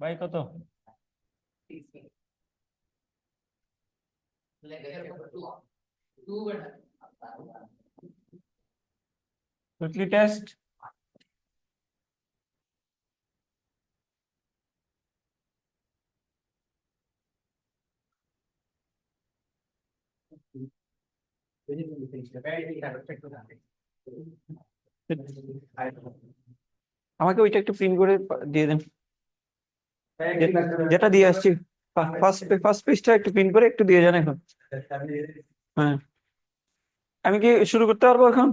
ভাই কত? Quickly test. আমাকে ওইটা একটু প্রিন্ট করে দিয়ে দেন, যেটা দিয়ে আসছি। ফার্স্ট পেজটা একটু প্রিন্ট করে একটু দিয়ে যান এখন। হ্যাঁ, আমি কি শুরু করতে পারবো এখন?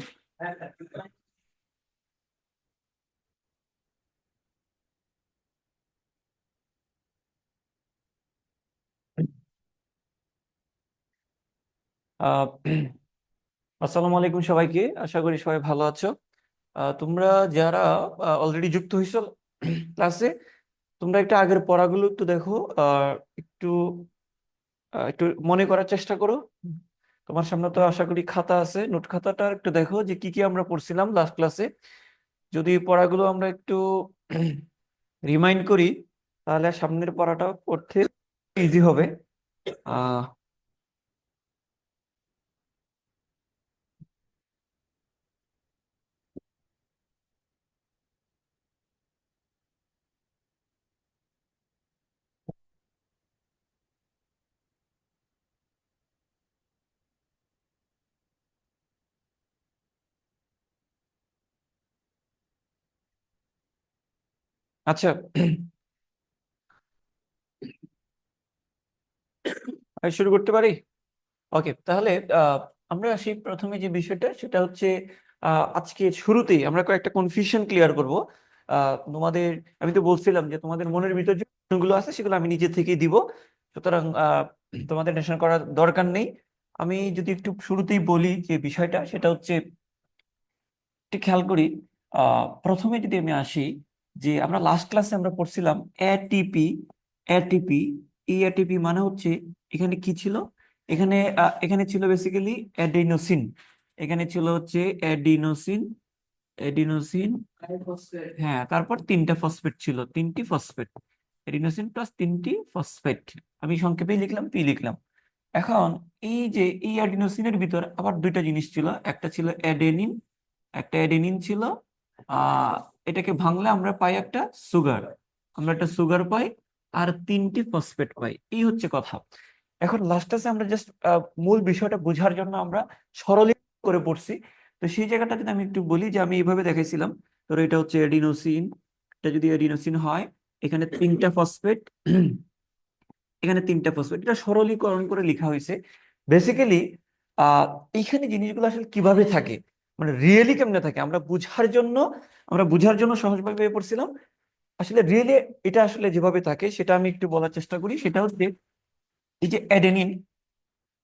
আহ আসসালামু আলাইকুম সবাইকে, আশা করি সবাই ভালো আছো। তোমরা যারা অলরেডি যুক্ত হয়েছো ক্লাসে, তোমরা একটু আগের পড়াগুলো একটু দেখো। একটু একটু মনে করার চেষ্টা করো। তোমার সামনে তো আশা করি খাতা আছে, নোট খাতাটা একটু দেখো যে কি কি আমরা পড়ছিলাম লাস্ট ক্লাসে। যদি পড়াগুলো আমরা একটু রিমাইন্ড করি, তাহলে সামনের পড়াটা পড়তে ইজি হবে। আহ আচ্ছা, আমি শুরু করতে পারি। ওকে, তাহলে আমরা আসি প্রথমে যে বিষয়টা, সেটা হচ্ছে আজকে শুরুতেই আমরা কয়েকটা কনফিউশন ক্লিয়ার করব। তোমাদের, আমি তো বলছিলাম যে তোমাদের মনের ভিতর যে প্রশ্নগুলো আছে সেগুলো আমি নিজে থেকেই দিব, সুতরাং তোমাদের টেনশন করার দরকার নেই। আমি যদি একটু শুরুতেই বলি যে বিষয়টা, সেটা হচ্ছে একটু খেয়াল করি। প্রথমে যদি আমি আসি, যে আমরা লাস্ট ক্লাসে আমরা পড়ছিলাম এটিপি। এটিপি, এই এটিপি মানে হচ্ছে এখানে কি ছিল? এখানে ছিল বেসিক্যালি অ্যাডিনোসিন। এখানে ছিল হচ্ছে অ্যাডিনোসিন। এডিনোসিন, হ্যাঁ, তারপর তিনটা ফসফেট ছিল, তিনটি ফসফেট। এডিনোসিন প্লাস তিনটি ফসফেট। আমি সংক্ষেপে লিখলাম, পি লিখলাম। এখন এই যে এই অ্যাডিনোসিনের ভিতর আবার দুইটা জিনিস ছিল, একটা ছিল অ্যাডেনিন, একটা অ্যাডেনিন ছিল। আহ এটাকে ভাঙলে আমরা পাই একটা সুগার, আমরা একটা সুগার পাই, আর তিনটি ফসফেট পাই। এই হচ্ছে কথা। এখন লাস্টে আমরা জাস্ট মূল বিষয়টা বোঝার জন্য আমরা সরলীকরণ করে পড়ছি। তো সেই জায়গাটা যদি আমি একটু বলি, যে আমি এইভাবে দেখাইছিলাম। ধরো এটা হচ্ছে এডিনোসিন, এটা যদি এডিনোসিন হয়, এখানে তিনটা ফসফেট, এখানে তিনটা ফসফেট, এটা সরলীকরণ করে লেখা হয়েছে। বেসিক্যালি আহ এইখানে জিনিসগুলো আসলে কিভাবে থাকে, মানে রিয়েলি কেমনে থাকে, আমরা বুঝার জন্য সহজভাবে পড়ছিলাম। আসলে রিয়েলি এটা আসলে যেভাবে থাকে সেটা আমি একটু বলার চেষ্টা করি। সেটা হচ্ছে এই যে অ্যাডেনিন,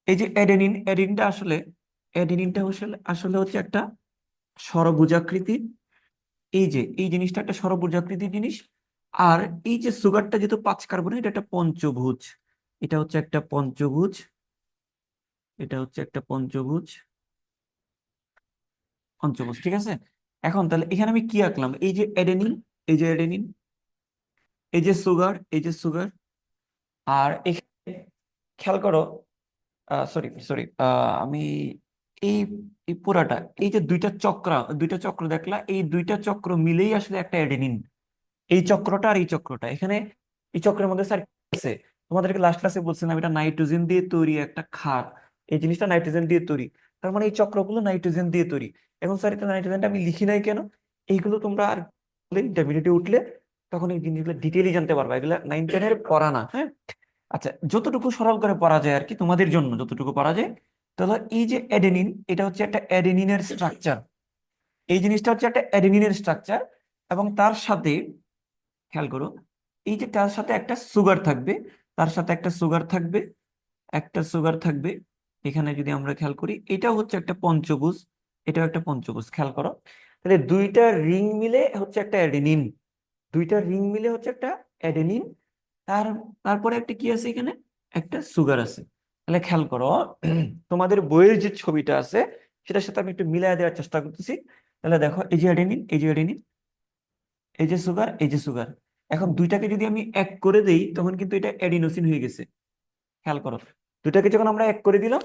এই যে অ্যাডেনিনটা আসলে, অ্যাডেনিনটা আসলে আসলে হচ্ছে একটা ষড়ভুজাকৃতির। এই যে এই জিনিসটা একটা ষড়ভুজাকৃতির জিনিস। আর এই যে সুগারটা যেহেতু 5 কার্বনের, এটা একটা পঞ্চভুজ। এটা হচ্ছে একটা পঞ্চভুজ, এটা হচ্ছে একটা পঞ্চভুজ, পঞ্চভুজ, ঠিক আছে। এখন তাহলে এখানে আমি কি আঁকলাম? এই যে অ্যাডেনিন, এই যে অ্যাডেনিন, এই যে সুগার, এই যে সুগার। আর এখানে খেয়াল করো, সরি সরি, আমি এই এই পুরাটা, এই যে দুইটা চক্র দেখলা, এই দুইটা চক্র মিলেই আসলে একটা অ্যাডেনিন। এই চক্রটা আর এই চক্রটা, এখানে এই চক্রের মধ্যে স্যার কি আছে? তোমাদেরকে লাস্ট ক্লাসে বলছিলাম এটা নাইট্রোজেন দিয়ে তৈরি একটা ক্ষার। এই জিনিসটা নাইট্রোজেন দিয়ে তৈরি, তার মানে এই চক্রগুলো নাইট্রোজেন দিয়ে তৈরি। এখন স্যার এটা নাইট্রোজেনটা আমি লিখি নাই কেন? এইগুলো তোমরা আর ইন্টারমিডিয়েটে উঠলে তখন এই জিনিসগুলো ডিটেইলি জানতে পারবা, এগুলো 9-10-এর পড়া না, হ্যাঁ। আচ্ছা, যতটুকু সরল করে পড়া যায় আর কি, তোমাদের জন্য যতটুকু পড়া যায়। তাহলে এই যে অ্যাডেনিন, এটা হচ্ছে একটা অ্যাডেনিনের স্ট্রাকচার। এই জিনিসটা হচ্ছে একটা অ্যাডেনিনের স্ট্রাকচার, এবং তার সাথে খেয়াল করো, এই যে তার সাথে একটা সুগার থাকবে, তার সাথে একটা সুগার থাকবে, একটা সুগার থাকবে। এখানে যদি আমরা খেয়াল করি, এটাও হচ্ছে একটা পঞ্চভুজ, এটাও একটা পঞ্চভুজ, খেয়াল করো। তাহলে দুইটা রিং মিলে হচ্ছে একটা অ্যাডেনিন, দুইটা রিং মিলে হচ্ছে একটা অ্যাডেনিন। তার তারপরে একটা কি আছে এখানে? একটা সুগার আছে। তাহলে খেয়াল করো, তোমাদের বইয়ের যে ছবিটা আছে সেটার সাথে আমি একটু মিলাই দেওয়ার চেষ্টা করতেছি। তাহলে দেখো, এই যে অ্যাডেনিন, এই যে অ্যাডেনিন, এই যে সুগার, এই যে সুগার। এখন দুইটাকে যদি আমি এক করে দেই তখন কিন্তু এটা অ্যাডিনোসিন হয়ে গেছে। খেয়াল করো, দুইটাকে যখন আমরা এক করে দিলাম,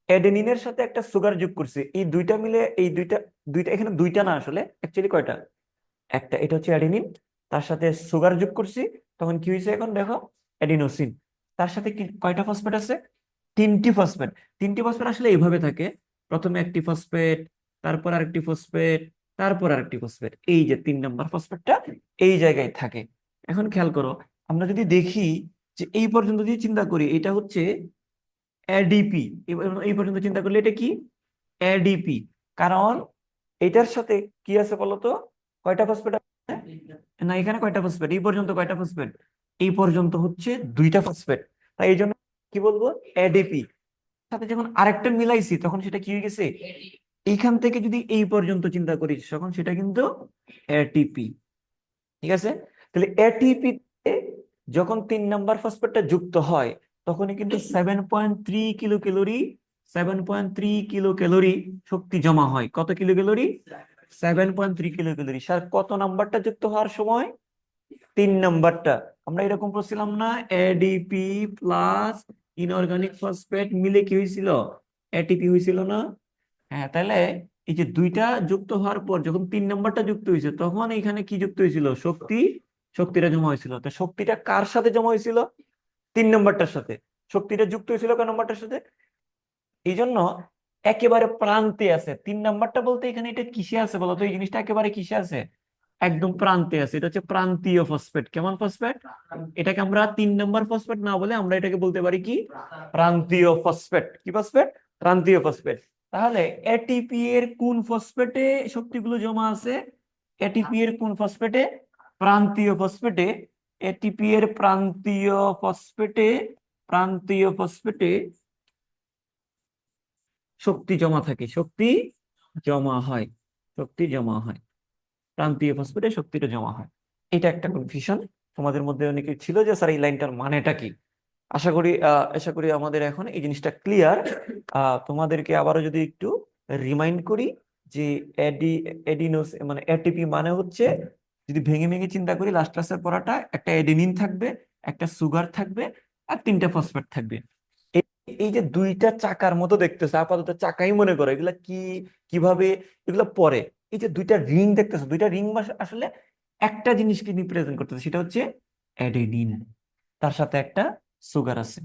অ্যাডেনিনের সাথে একটা সুগার যোগ করছি, এই দুইটা মিলে এই দুইটা দুইটা এখানে দুইটা না, আসলে অ্যাকচুয়ালি কয়টা, একটা, এটা হচ্ছে অ্যাডেনিন, তার সাথে সুগার যোগ করছি, তখন কি হয়েছে এখন দেখো, অ্যাডিনোসিন। তার সাথে কি কয়টা ফসফেট আছে, তিনটি ফসফেট। তিনটি ফসফেট আসলে এইভাবে থাকে, প্রথমে একটি ফসফেট, তারপর আরেকটি ফসফেট, তারপর আরেকটি ফসফেট, এই যে 3 নম্বর ফসফেটটা এই জায়গায় থাকে। এখন খেয়াল করো, আমরা যদি দেখি যে এই পর্যন্ত যদি চিন্তা করি, এটা হচ্ছে এডিপি, এই পর্যন্ত চিন্তা করলে এটা কি, এডিপি। কারণ এটার সাথে কি আছে বলতো, কয়টা ফসফেট আছে, না এখানে কয়টা ফসফেট, এই পর্যন্ত কয়টা ফসফেট, এই পর্যন্ত হচ্ছে 2টা ফসফেট। তাই এই জন্য কি বলবো, এডিপি। সাথে যখন আরেকটা মিলাইছি তখন সেটা কি হয়ে গেছে, এইখান থেকে যদি এই পর্যন্ত চিন্তা করি তখন সেটা কিন্তু এটিপি। ঠিক আছে, তাহলে এটিপি যখন 3 নম্বর ফসফেটটা যুক্ত হয় তখনই কিন্তু 7.3 কিলো ক্যালোরি, 7.3 কিলো ক্যালোরি শক্তি জমা হয়। কত kilo calorie, 7.3 kilo calorie. Sir কত নাম্বারটা যুক্ত হওয়ার সময়, 3 নম্বরটা। আমরা এরকম করছিলাম না, এডিপি প্লাস ইনঅর্গানিক ফসফেট মিলে কি হয়েছিল, এটিপি হয়েছিল না? হ্যাঁ, তাহলে এই যে দুইটা যুক্ত হওয়ার পর যখন 3 নম্বরটা যুক্ত হয়েছে তখন এখানে কি যুক্ত হয়েছিল, শক্তি, শক্তিটা জমা হয়েছিল। তো শক্তিটা কার সাথে জমা হয়েছিল, 3 নম্বরটার সাথে। শক্তিটা যুক্ত হয়েছিল কোন নম্বরটার সাথে, এই জন্য একেবারে প্রান্তে আছে 3 নম্বরটা। বলতে এখানে এটা কিসে আছে বলতো, এই জিনিসটা একেবারে কিসে আছে, একদম প্রান্তে আছে। এটা হচ্ছে প্রান্তীয় ফসফেট। কেমন ফসফেট, এটাকে আমরা 3 নম্বর ফসফেট না বলে আমরা এটাকে বলতে পারি কি, প্রান্তীয় ফসফেট। কি ফসফেট, প্রান্তীয় ফসফেট। তাহলে এটিপি এর কোন ফসফেটে শক্তিগুলো জমা আছে, এটিপি এর কোন ফসফেটে, প্রান্তীয় ফসফেটে। এটিপি এর প্রান্তীয় ফসফেটে, প্রান্তীয় ফসফেটে শক্তি জমা থাকে, শক্তি জমা হয়, শক্তি জমা হয়, প্রান্তীয় ফসফেটে শক্তিটা জমা হয়। এটা একটা কনফিউশন তোমাদের মধ্যে অনেকে ছিল যে স্যার এই লাইনটার মানেটা কি। আশা করি আমাদের এখন এই জিনিসটা ক্লিয়ার। তোমাদেরকে আবারও যদি একটু রিমাইন্ড করি যে এডি এডিনোস মানে এটিপি মানে হচ্ছে, যদি ভেঙে ভেঙে চিন্তা করি, লাস্ট ক্লাসের পড়াটা, একটা এডেনিন থাকবে, একটা সুগার থাকবে, আর 3টা ফসফেট থাকবে। এই এই যে দুইটা চাকার মতো দেখতেছে, আপাতত চাকাই মনে করো, এগুলা কি, কিভাবে এগুলা পরে, এই যে দুইটা রিং দেখতেছো, দুইটা রিং আসলে একটা জিনিসকে রিপ্রেজেন্ট করতেছে, সেটা হচ্ছে অ্যাডেনিন, তার সাথে একটা সুগার আছে।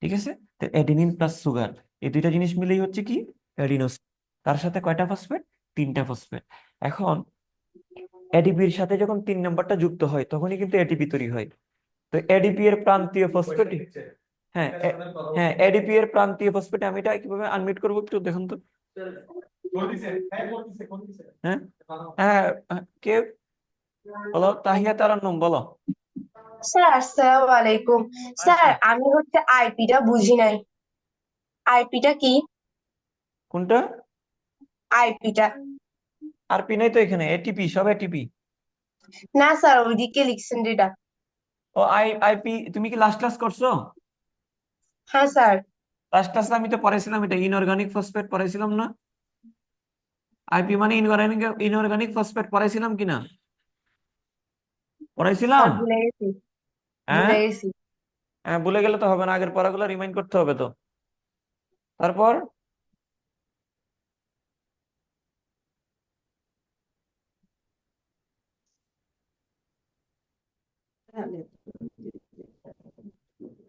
ঠিক আছে, তো অ্যাডেনিন প্লাস সুগার, এই দুইটা জিনিস মিলেই হচ্ছে কি, অ্যাডিনোসিন। তার সাথে কয়টা ফসফেট, 3টা ফসফেট। এখন এডিপির সাথে যখন 3 নম্বরটা যুক্ত হয় তখনই কিন্তু এটিপি তৈরি হয়। তো এডিপি এর প্রান্তীয় ফসফেট, হ্যাঁ হ্যাঁ, এডিপি এর প্রান্তীয় ফসফেট, আমি এটা কিভাবে আনমিউট করবো একটু দেখুন তো। হ্যাঁ হ্যাঁ, কে, বলো, তাহিয়া তারান্নুম বলো। স্যার আসসালামু আলাইকুম। স্যার আসসালাম। আমি হচ্ছে আইপিটা বুঝি নাই। আইপিটা কি? কোনটা, আইপিটা আরপি নাই তো এখানে, এটিপি, সব এটিপি। না স্যার, ওইদিকে লিখছেন যেটা। ও আইপি, তুমি কি লাস্ট ক্লাস করছো? হ্যাঁ স্যার। লাস্ট ক্লাসে আমি তো পড়াইছিলাম, এটা ইনঅর্গানিক ফসফেট পড়াইছিলাম না? আইপি মানে ইনঅর্গানিক, ইনঅর্গানিক ফসফেট পড়াইছিলাম কিনা, পড়াইছিলাম। স্যার ভুলে গেছি, হ্যাঁ, ভুলে গেছি। হ্যাঁ, ভুলে গেলে তো হবে না, আগের পড়াগুলো রিমাইন্ড করতে হবে তো। তারপর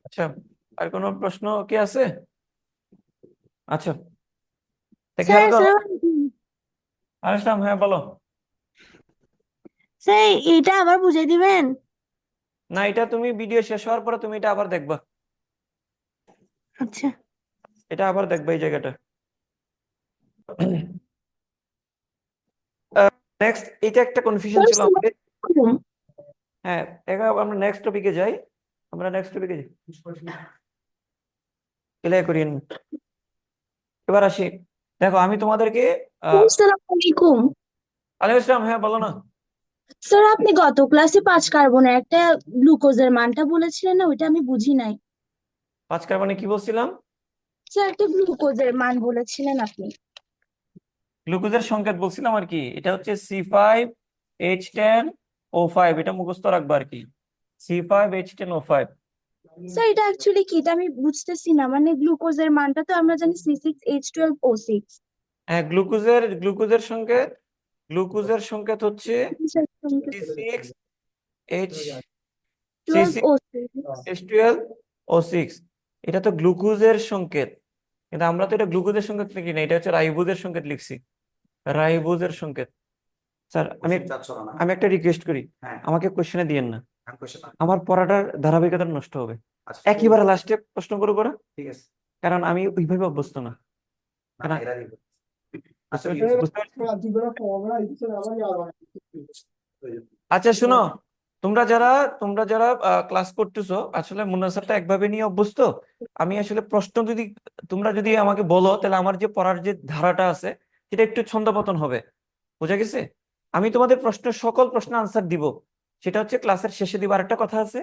আচ্ছা, আর কোনো প্রশ্ন কি আছে? আচ্ছা, তো স্যার খেয়াল করো। আসসালামু আলাইকুম। আসলাম, হ্যাঁ বলো। স্যার এটা আবার বুঝাই দিবেন? না, এটা তুমি ভিডিও শেষ হওয়ার পরে তুমি এটা আবার দেখবা, আচ্ছা। এটা আবার দেখবা এই জায়গাটা। নেক্সট, এটা একটা কনফিউশন স্যার ছিল আসসালামু আমাদের। আলাইকুম। হ্যাঁ, এবার আমরা নেক্সট টপিকে যাই, আমরা নেক্সট টপিকে যাই, ক্লিয়ার করিয়ে নিই। এবার আসি, দেখো আমি তোমাদেরকে স্যার আহ আসসালামু আলাইকুম। আলাইকুম আসসালাম, হ্যাঁ বলো না। স্যার আপনি গত ক্লাসে 5 কার্বনের একটা গ্লুকোজের মানটা বলেছিলেন না, ওইটা আমি বুঝি নাই। 5 কার্বনে কি বলছিলাম, স্যার একটা গ্লুকোজের মান বলেছিলেন আপনি। গ্লুকোজের সংকেত বলছিলাম আর কি, এটা হচ্ছে C5H10 O5, এটা মুখস্থ রাখবা আর কি, C5H10O5। স্যার এটা অ্যাকচুয়ালি কি এটা আমি বুঝতেছি না, মানে গ্লুকোজের মানটা তো আমরা জানি C6H12O6। হ্যাঁ, গ্লুকোজের সংকেত হচ্ছে C6H C6 12O6। H12O6। এটা তো গ্লুকোজের সংকেত, কিন্তু আমরা তো এটা গ্লুকোজের সংকেত লিখি না, এটা হচ্ছে রাইবোজের সংকেত লিখছি, রাইবোজের সংকেত। স্যার আমি কোশ্চেন চাচ্ছ না? আমি একটা রিকোয়েস্ট করি, হ্যাঁ, আমাকে কোশ্চেনে দিয়েন না, আমি কোশ্চেন। আমার পড়াটার ধারাবাহিকতা নষ্ট হবে। আচ্ছা, একেবারে লাস্টে প্রশ্ন করবো না, ঠিক আছে। কারণ আমি ওইভাবে অভ্যস্ত না। না, কারণ এরা দিব। আচ্ছা, বুঝতে ঠিক আছে। বুঝতে আচ্ছা শুনো, তোমরা যারা ক্লাস করতেছো, আসলে মুন্না স্যারটা একভাবে নিয়ে অভ্যস্ত। আমি আসলে প্রশ্ন যদি তোমরা যদি আমাকে বলো, তাহলে আমার যে পড়ার যে ধারাটা আছে সেটা একটু ছন্দপতন হবে, বোঝা গেছে? আমি তোমাদের সকল প্রশ্ন আনসার দিব, সেটা হচ্ছে ক্লাসের শেষে দিব। আর একটা কথা আছে,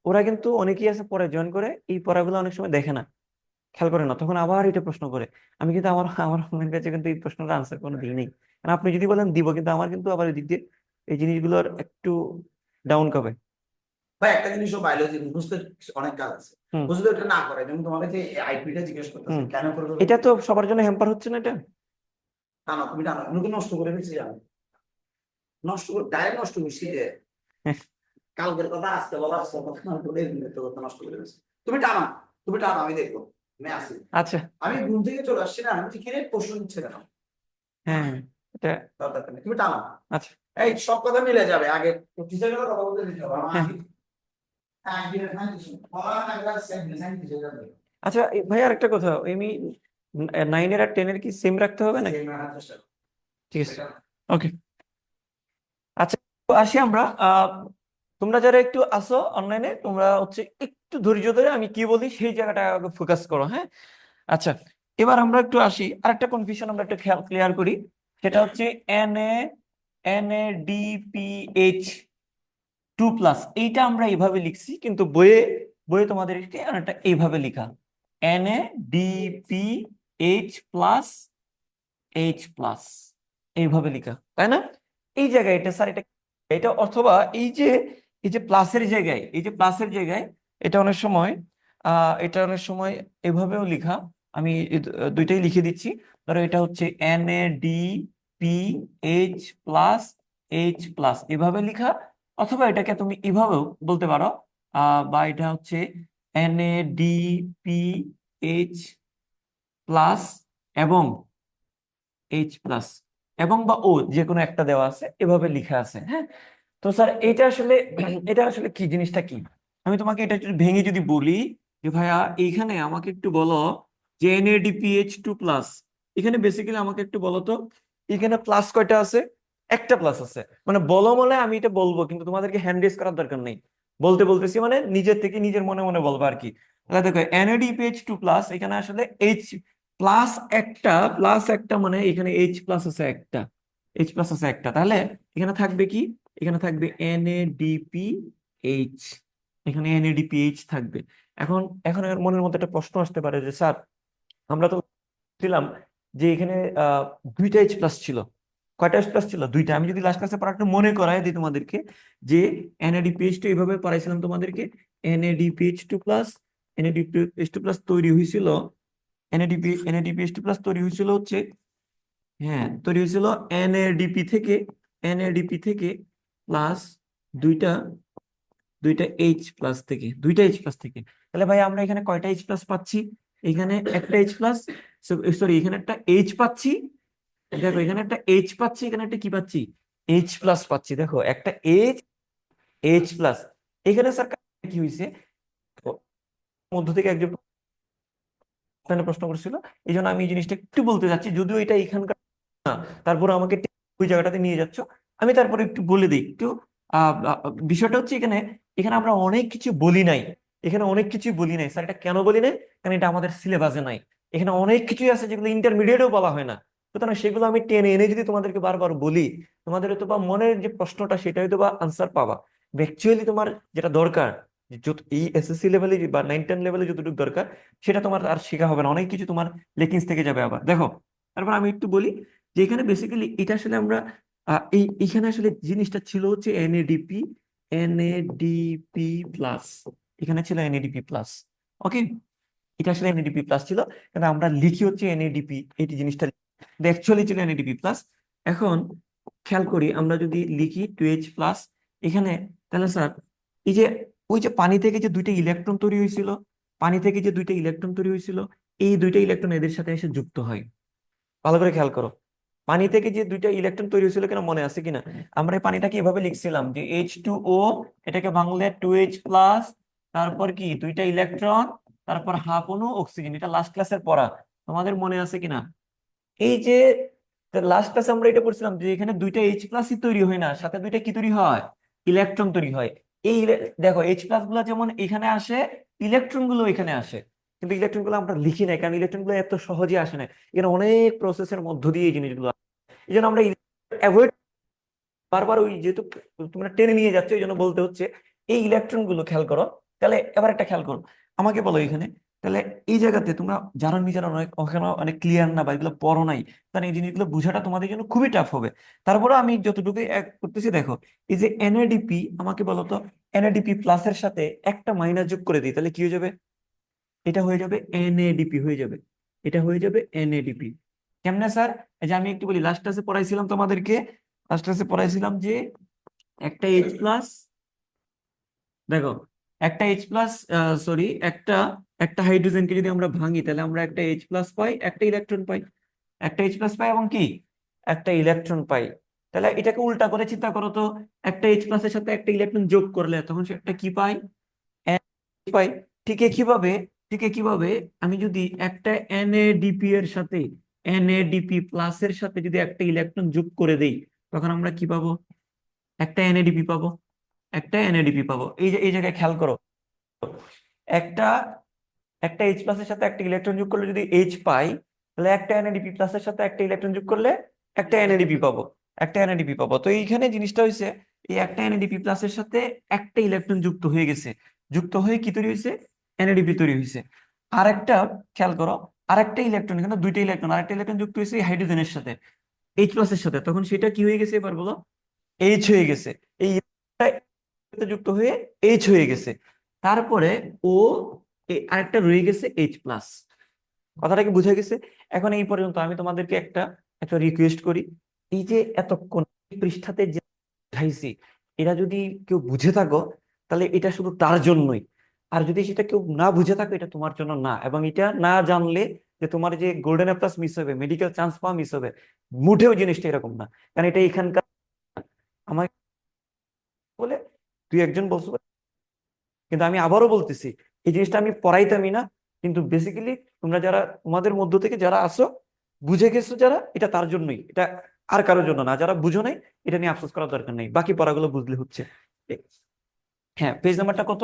ওরা কিন্তু অনেকেই আছে পরে জয়েন করে, এই পড়াগুলো অনেক সময় দেখে না, খেয়াল করে না, তখন আবার এটা প্রশ্ন করে। আমি কিন্তু আমার আমার আমার কাছে কিন্তু এই প্রশ্নটা আনসার কোনো দিই নেই, কারণ আপনি যদি বলেন দিব, কিন্তু আমার কিন্তু আবার ওই দিক দিয়ে এই জিনিসগুলোর একটু ডাউন কবে। ভাই, একটা জিনিসও বায়োলজি বুঝতে অনেক কাজ আছে। হুম বুঝলে এটা না করে, যেমন তোমাকে যে আইপিটা জিজ্ঞেস করতেছে হুম কেন করবে, এটা তো সবার জন্য হ্যাম্পার হচ্ছে না এটা। টানো, তুমি টানো, এমনকি নষ্ট করে ফেলছি, জানো? নষ্ট করে ডাইরেক্ট নষ্ট করছি যে কালকের কথা আজকে বলা, আজকে কথা না বলে এর কথা নষ্ট করে ফেলছি। তুমি টানো, তুমি টানো, আমি দেখবো, আমি আসি। আচ্ছা আমি ঘুম থেকে চলে আসছি না, আমি কিনে প্রশ্ন নিচ্ছে কেন? হ্যাঁ এটা দরকার নেই, তুমি টানো। আচ্ছা এই সব কথা মিলে যাবে, আগে টিচারের কথা বলতে দিতে হবে। আমার হ্যাঁ আসি। হ্যাঁ, বলা না গেলে সেম ডিজাইন টিচার যাবে। আচ্ছা ভাই আর একটা কথা, এমনি 9-এর আর 10-এর কি সেম রাখতে হবে নাকি? সেম রাখার চেষ্টা করো। ঠিক আছে, এটা ওকে। আচ্ছা তো আসি আমরা, তোমরা যারা একটু আসো অনলাইনে, তোমরা হচ্ছে একটু ধৈর্য ধরে আমি কি বলি সেই জায়গাটা ফোকাস করো, হ্যাঁ? আচ্ছা, এবার আমরা একটু আসি, আরেকটা কনফিউশন আমরা একটু ক্লিয়ার করি, সেটা হচ্ছে NaDPH2+, এইটা আমরা এইভাবে লিখছি, কিন্তু বইয়ে বইয়ে তোমাদের অনেকটা এইভাবে লেখা, NaDPH+H+, এইভাবে লেখা, তাই না? এই জায়গায় এটা স্যার, এটা এটা অথবা এই যে প্লাসের জায়গায় এটা অনেক সময় এভাবেও লেখা। আমি দুইটাই লিখে দিচ্ছি। ধরো এটা হচ্ছে NaDPH+H+, এভাবে লেখা, অথবা এটাকে তুমি এভাবেও বলতে পারো, বা এটা হচ্ছে NaDPH+ এবং H+, এবং বা ও যে কোনো একটা দেওয়া আছে, এভাবে লেখা আছে, হ্যাঁ? তো স্যার এটা আসলে এটা আসলে কি জিনিসটা কি, আমি তোমাকে এটা একটু ভেঙে যদি বলি যে ভাইয়া এইখানে আমাকে একটু বলো যে NaDPH2+, এখানে বেসিক্যালি আমাকে একটু বলো তো, এখানে প্লাস কয়টা আছে? একটা প্লাস আছে, মানে বলো বলে আমি এটা বলবো, কিন্তু তোমাদেরকে হ্যান্ড রেজ করার দরকার নেই, বলতেছি মানে নিজের থেকে নিজের মনে মনে বলবো আর কি। তাহলে দেখো NaDPH2+, এখানে আসলে প্লাস একটা মানে এখানে H+ আছে একটা, H+ আছে একটা, তাহলে এখানে থাকবে কি? এখানে থাকবে NaDPH, এখানে NaDPH থাকবে। এখন এখন এর মনের মধ্যে একটা প্রশ্ন আসতে পারে যে স্যার, আমরা তো ছিলাম যে এখানে দুইটা H+ ছিল, কয়টা H+ ছিল? দুইটা। আমি যদি লাস্ট ক্লাসে পড়াটা মনে করাই দিই তোমাদেরকে, যে NaDPH2 এইভাবে পড়াইছিলাম তোমাদেরকে, NaDPH2+, NaDPH2+ তৈরি হয়েছিল, NaDPH2+ তৈরি হয়েছিল হচ্ছে, হ্যাঁ তৈরি হয়েছিল NaDP থেকে প্লাস দুইটা দুইটা H+ থেকে। তাহলে ভাই আমরা এখানে কয়টা H+ পাচ্ছি? এখানে একটা H+, সরি এখানে একটা H পাচ্ছি, দেখো এখানে একটা H পাচ্ছি, এখানে একটা কি পাচ্ছি? H+ পাচ্ছি, দেখো একটা H+। এখানে স্যার কি হয়েছে, মধ্য থেকে একজন প্রশ্ন করছিল, এই জন্য আমি এই জিনিসটা একটু বলতে যাচ্ছি, যদিও এটা এখানকার না, তারপর আমাকে ওই জায়গাটাতে নিয়ে যাচ্ছ, আমি তারপরে একটু বলে দিই একটু। বিষয়টা হচ্ছে এখানে এখানে আমরা অনেক কিছু বলি নাই, এখানে অনেক কিছু বলি নাই স্যার, এটা কেন বলি নাই? কারণ এটা আমাদের সিলেবাসে নাই। এখানে অনেক কিছুই আছে যেগুলো ইন্টারমিডিয়েটেও বলা হয় না, সুতরাং সেগুলো আমি টেনে এনে যদি তোমাদেরকে বারবার বলি, তোমাদের হয়তো বা মনের যে প্রশ্নটা সেটা হয়তো বা আনসার পাবা। অ্যাকচুয়ালি তোমার যেটা দরকার, যে এই এসএসসি লেভেলে বা 9-10 লেভেলে যতটুকু দরকার, সেটা তোমার আর শেখা হবে না, অনেক কিছু তোমার লেকিংস থেকে যাবে। আবার দেখো, তারপর আমি একটু বলি যে এখানে বেসিক্যালি এটা আসলে আমরা এইখানে আসলে জিনিসটা ছিল হচ্ছে এনএডিপি, এনএডিপি প্লাস, এখানে ছিল এনএডিপি প্লাস। ওকে, এটা আসলে এনএডিপি প্লাস ছিল, কিন্তু আমরা লিখি হচ্ছে এনএডিপি, এই জিনিসটা অ্যাকচুয়ালি ছিল এনএডিপি প্লাস। এখন খেয়াল করি, আমরা যদি লিখি 2H প্লাস এখানে, তাহলে স্যার এই যে ওই যে পানি থেকে যে দুইটা ইলেকট্রন তৈরি হয়েছিল, পানি থেকে যে দুইটা ইলেকট্রন তৈরি হয়েছিল, এই দুইটা ইলেকট্রন এদের সাথে এসে যুক্ত হয়। ভালো করে খেয়াল করো, পানি থেকে যে দুইটা ইলেকট্রন তৈরি হয়েছিল কিনা মনে আছে কিনা? আমরা এই পানিটাকে এভাবে লিখছিলাম যে H2O, এটাকে ভাঙলে 2H প্লাস, তারপর কি দুইটা ইলেকট্রন, তারপর হাফ অণু অক্সিজেন। এটা লাস্ট ক্লাসের পড়া, তোমাদের মনে আছে কিনা? এই যে লাস্ট ক্লাসে আমরা এটা পড়ছিলাম যে এখানে দুইটা H প্লাসই তৈরি হয় না, সাথে দুইটা কি তৈরি হয়? ইলেকট্রন তৈরি হয়। দেখো H প্লাস গুলো যেমন এখানে আসে, ইলেকট্রন গুলো এখানে আসে, কিন্তু ইলেকট্রন গুলো আমরা লিখি না, কারণ ইলেকট্রন গুলো এত সহজে আসে না, এখানে অনেক প্রসেসের মধ্য দিয়ে এই জিনিসগুলো আসে। এই জন্য আমরা অ্যাভয়েড, বারবার ওই যেহেতু তোমরা টেনে নিয়ে যাচ্ছ এই জন্য বলতে হচ্ছে এই ইলেকট্রন গুলো খেয়াল করো। তাহলে এবার একটা খেয়াল করো, আমাকে বলো এখানে, তাহলে এই জায়গাতে তোমরা যারা নিজেরা অনেক ওখানে অনেক ক্লিয়ার না বা এগুলো পড়ো নাই, তাহলে এই জিনিসগুলো বোঝাটা তোমাদের জন্য খুবই টাফ হবে। তারপরে আমি যতটুকু করতেছি দেখো, এই যে এনএডিপি, আমাকে বলো তো এনএডিপি প্লাসের সাথে একটা মাইনাস যোগ করে দিই, তাহলে কি হয়ে যাবে? এটা হয়ে যাবে এনএডিপি হয়ে যাবে, এটা হয়ে যাবে এনএডিপি। কেমনে স্যার? এই যে আমি একটু বলি, লাস্ট ক্লাসে পড়াইছিলাম তোমাদেরকে, লাস্ট ক্লাসে পড়াইছিলাম যে একটা H প্লাস, দেখো একটা H প্লাস, সরি, একটা একটা হাইড্রোজেনকে যদি আমরা ভাঙি, তাহলে আমরা একটা H প্লাস পাই, একটা ইলেকট্রন পাই, একটা H প্লাস পাই এবং কি একটা ইলেকট্রন পাই। তাহলে এটাকে উল্টা করে চিন্তা করো তো, একটা H প্লাসের সাথে একটা ইলেকট্রন যোগ করলে তখন সে একটা কি পাই? পাই। ঠিক কিভাবে, ঠিক কিভাবে আমি যদি একটা এনএডিপি এর সাথে, এনএডিপি প্লাসের সাথে যদি একটা ইলেকট্রন যোগ করে দেই, তখন আমরা কি পাবো? একটা এনএডিপি পাবো, একটা এনএডিপি পাবো। এই যে এই জায়গায় খেয়াল করো, একটা একটা H প্লাসের সাথে একটা ইলেকট্রন যোগ করলে যদি H পাই, তাহলে একটা এনএডিপি প্লাসের সাথে একটা ইলেকট্রন যোগ করলে একটা এনএডিপি পাবো, একটা এনএডিপি পাবো। তো এইখানে জিনিসটা হয়েছে, এই একটা এনএডিপি প্লাসের সাথে একটা ইলেকট্রন যুক্ত হয়ে গেছে, যুক্ত হয়ে কি তৈরি হয়েছে? এনএডিপি তৈরি হয়েছে। আরেকটা খেয়াল করো, আরেকটা ইলেকট্রন, এখানে দুইটা ইলেকট্রন, আরেকটা ইলেকট্রন যুক্ত হয়েছে হাইড্রোজেনের সাথে, H প্লাসের সাথে, তখন সেটা কি হয়ে গেছে এবার বলো? H হয়ে গেছে। এই যুক্ত হয়ে H হয়ে গেছে। তারপরে ও আরেকটা রয়ে গেছে H প্লাস। কথাটা কি বুঝে গেছে? এখন এই পর্যন্ত আমি তোমাদেরকে একটা একটা রিকোয়েস্ট করি, এই যে এতক্ষণ পৃষ্ঠাতে যে বুঝাইছি, এটা যদি কেউ বুঝে থাকো তাহলে এটা শুধু তার জন্যই, আর যদি সেটা কেউ না বুঝে থাকো এটা তোমার জন্য না। এবং এটা না জানলে যে তোমার যে গোল্ডেন প্লাস মিস হবে, মেডিকেল চান্স পাওয়া মিস হবে, মোটেও জিনিসটা এরকম না। কারণ এটা এখানকার আমার বলে তুই একজন বলছো, কিন্তু আমি আবারও বলতেছি এই জিনিসটা আমি পড়াইতামই না, কিন্তু বেসিক্যালি তোমরা যারা তোমাদের মধ্য থেকে যারা আসো, বুঝে গেছো যারা, এটা তার জন্যই, এটা আর কারোর জন্য না। যারা বুঝো নাই এটা নিয়ে আফসোস করার দরকার নেই, বাকি পড়াগুলো বুঝলে হচ্ছে। হ্যাঁ, পেজ নাম্বারটা কত?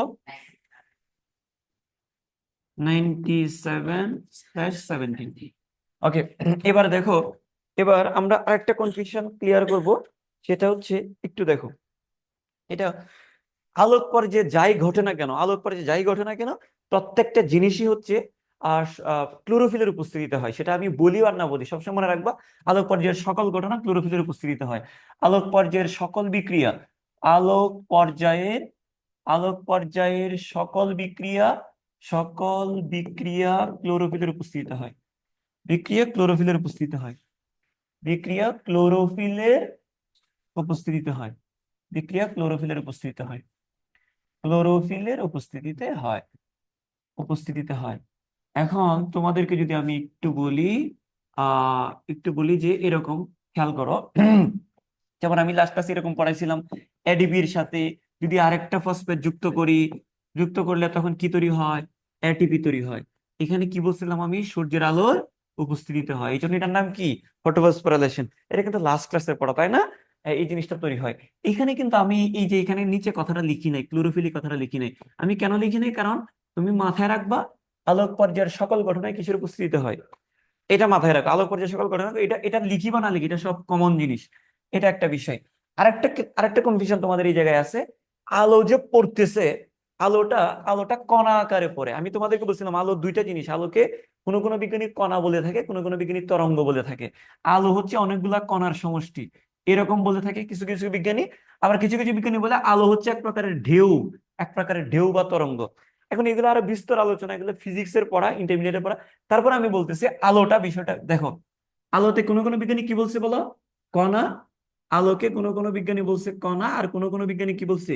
97/17। ওকে, এবার দেখো, এবার আমরা আরেকটা কনফিউশন ক্লিয়ার করব, সেটা হচ্ছে একটু দেখো, এটা আলোক পর্যায়ে যাই ঘটে না কেন, আলোক পর্যায়ে যাই ঘটে না কেন, প্রত্যেকটা জিনিসই হচ্ছে আর ক্লোরোফিলের উপস্থিতিতে হয়। সেটা আমি বলি আর না বলি, সবসময় মনে রাখবা, আলোক পর্যায়ের সকল ঘটনা ক্লোরোফিলের উপস্থিতিতে হয়। আলোক পর্যায়ের সকল বিক্রিয়া, আলোক পর্যায়ের আলোক পর্যায়ের সকল বিক্রিয়া ক্লোরোফিলের উপস্থিতিতে হয়। বিক্রিয়া ক্লোরোফিলের উপস্থিতিতে হয়। বিক্রিয়া ক্লোরোফিলের উপস্থিতিতে হয়। বিক্রিয়া ক্লোরোফিলের উপস্থিতিতে হয়। ক্লোরোফিলের উপস্থিতিতে হয়। এখন তোমাদেরকে যদি আমি একটু বলি যে এরকম খেয়াল করো, যেমন আমি লাস্ট ক্লাসে এরকম পড়াইছিলাম, এডিপির সাথে যদি আরেকটা ফসফেট যুক্ত করলে তখন কি তৈরি হয়? এটিপি তৈরি হয়। এখানে কি বলছিলাম আমি? সূর্যের আলোর উপস্থিতিতে হয়, এই জন্য এটার নাম কি? ফটোফসফোরাইলেশন। এটা কিন্তু লাস্ট ক্লাসে পড়া, তাই না? এই জিনিসটা তৈরি হয়। এখানে কিন্তু আমি এই যে এখানে নিচে কথাটা লিখি নাই, ক্লোরোফিল কথাটা লিখি নাই। আমি কেন লিখি নাই? কারণ তুমি মাথায় রাখবা, আলোক পর্যায়ের সকল ঘটনায় কিসের উপস্থিতিতে হয়, এটা মাথায় রাখো। আলোক পর্যায়ের সকল ঘটনা, এটা এটা লিখি বা না লিখি এটা সব কমন জিনিস, এটা একটা বিষয়। আরেকটা আরেকটা কনফিউশন তোমাদের এই জায়গায় আছে, আলো যে পড়তেছে, আলোটা আলোটা কণা আকারে পড়ে। আমি তোমাদেরকে বলছিলাম আলো দুইটা জিনিস, আলোকে কোনো কোনো বিজ্ঞানী কণা বলে থাকে, কোনো কোনো বিজ্ঞানী তরঙ্গ বলে থাকে। আলো হচ্ছে অনেকগুলা কণার সমষ্টি, এরকম বলে থাকে কিছু কিছু বিজ্ঞানী। আবার কিছু কিছু বিজ্ঞানী বলে আলো হচ্ছে এক প্রকারের ঢেউ, এক প্রকারের ঢেউ বা তরঙ্গ। এখন এগুলো আরো বিস্তর আলোচনা, এগুলো ফিজিক্সের পড়া, ইন্টারমিডিয়েটের পড়া। তারপর আমি বলতেছি আলোটা বিষয়টা দেখো, আলোতে কোনো কোনো বিজ্ঞানী কি বলছে বলো, কণা। আলোকে কোনো কোনো বিজ্ঞানী বলছে কণা, আর কোনো কোনো বিজ্ঞানী কি বলছে,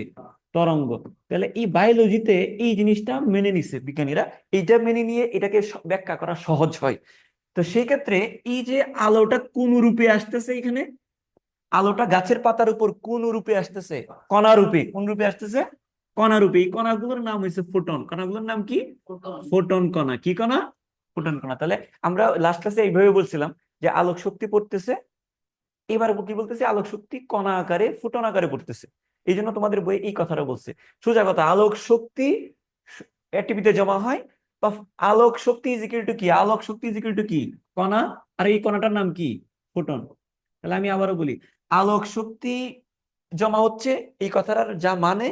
তরঙ্গ। তাহলে এই বায়োলজিতে এই জিনিসটা মেনে নিছে বিজ্ঞানীরা, এইটা মেনে নিয়ে এটাকে ব্যাখ্যা করা সহজ হয়। তো সেই ক্ষেত্রে এই যে আলোটা কোন রূপে আসতেছে এখানে, আলোটা গাছের পাতার উপর কোন রূপে আসতেছে, কণা রূপে। কোন রূপে আসতেছে, কণা রূপে। এই কণাগুলোর নাম হয়েছে ফোটন। কণাগুলোর নাম কি, ফোটন কণা। কি কণা, ফোটন কণা। তাহলে আমরা লাস্ট ক্লাসে এইভাবে বলছিলাম যে আলোক শক্তি পড়তেছে, এবার কি বলতেছে, আলোক শক্তি কণা আকারে, ফোটন আকারে পড়তেছে। এই জন্য তোমাদের বই এই কথাটা বলছে। সোজা কথা, আলোক শক্তি এটিপিতে জমা হয়, বা আলোক শক্তি ইজ ইকুয়াল টু কি, আলোক শক্তি ইজ ইকুয়াল টু কি, কণা। আর এই কণাটার নাম কি, ফোটন। তাহলে আমি আবারও বলি, আলোক শক্তি জমা হচ্ছে এই কথাটার যা মানে,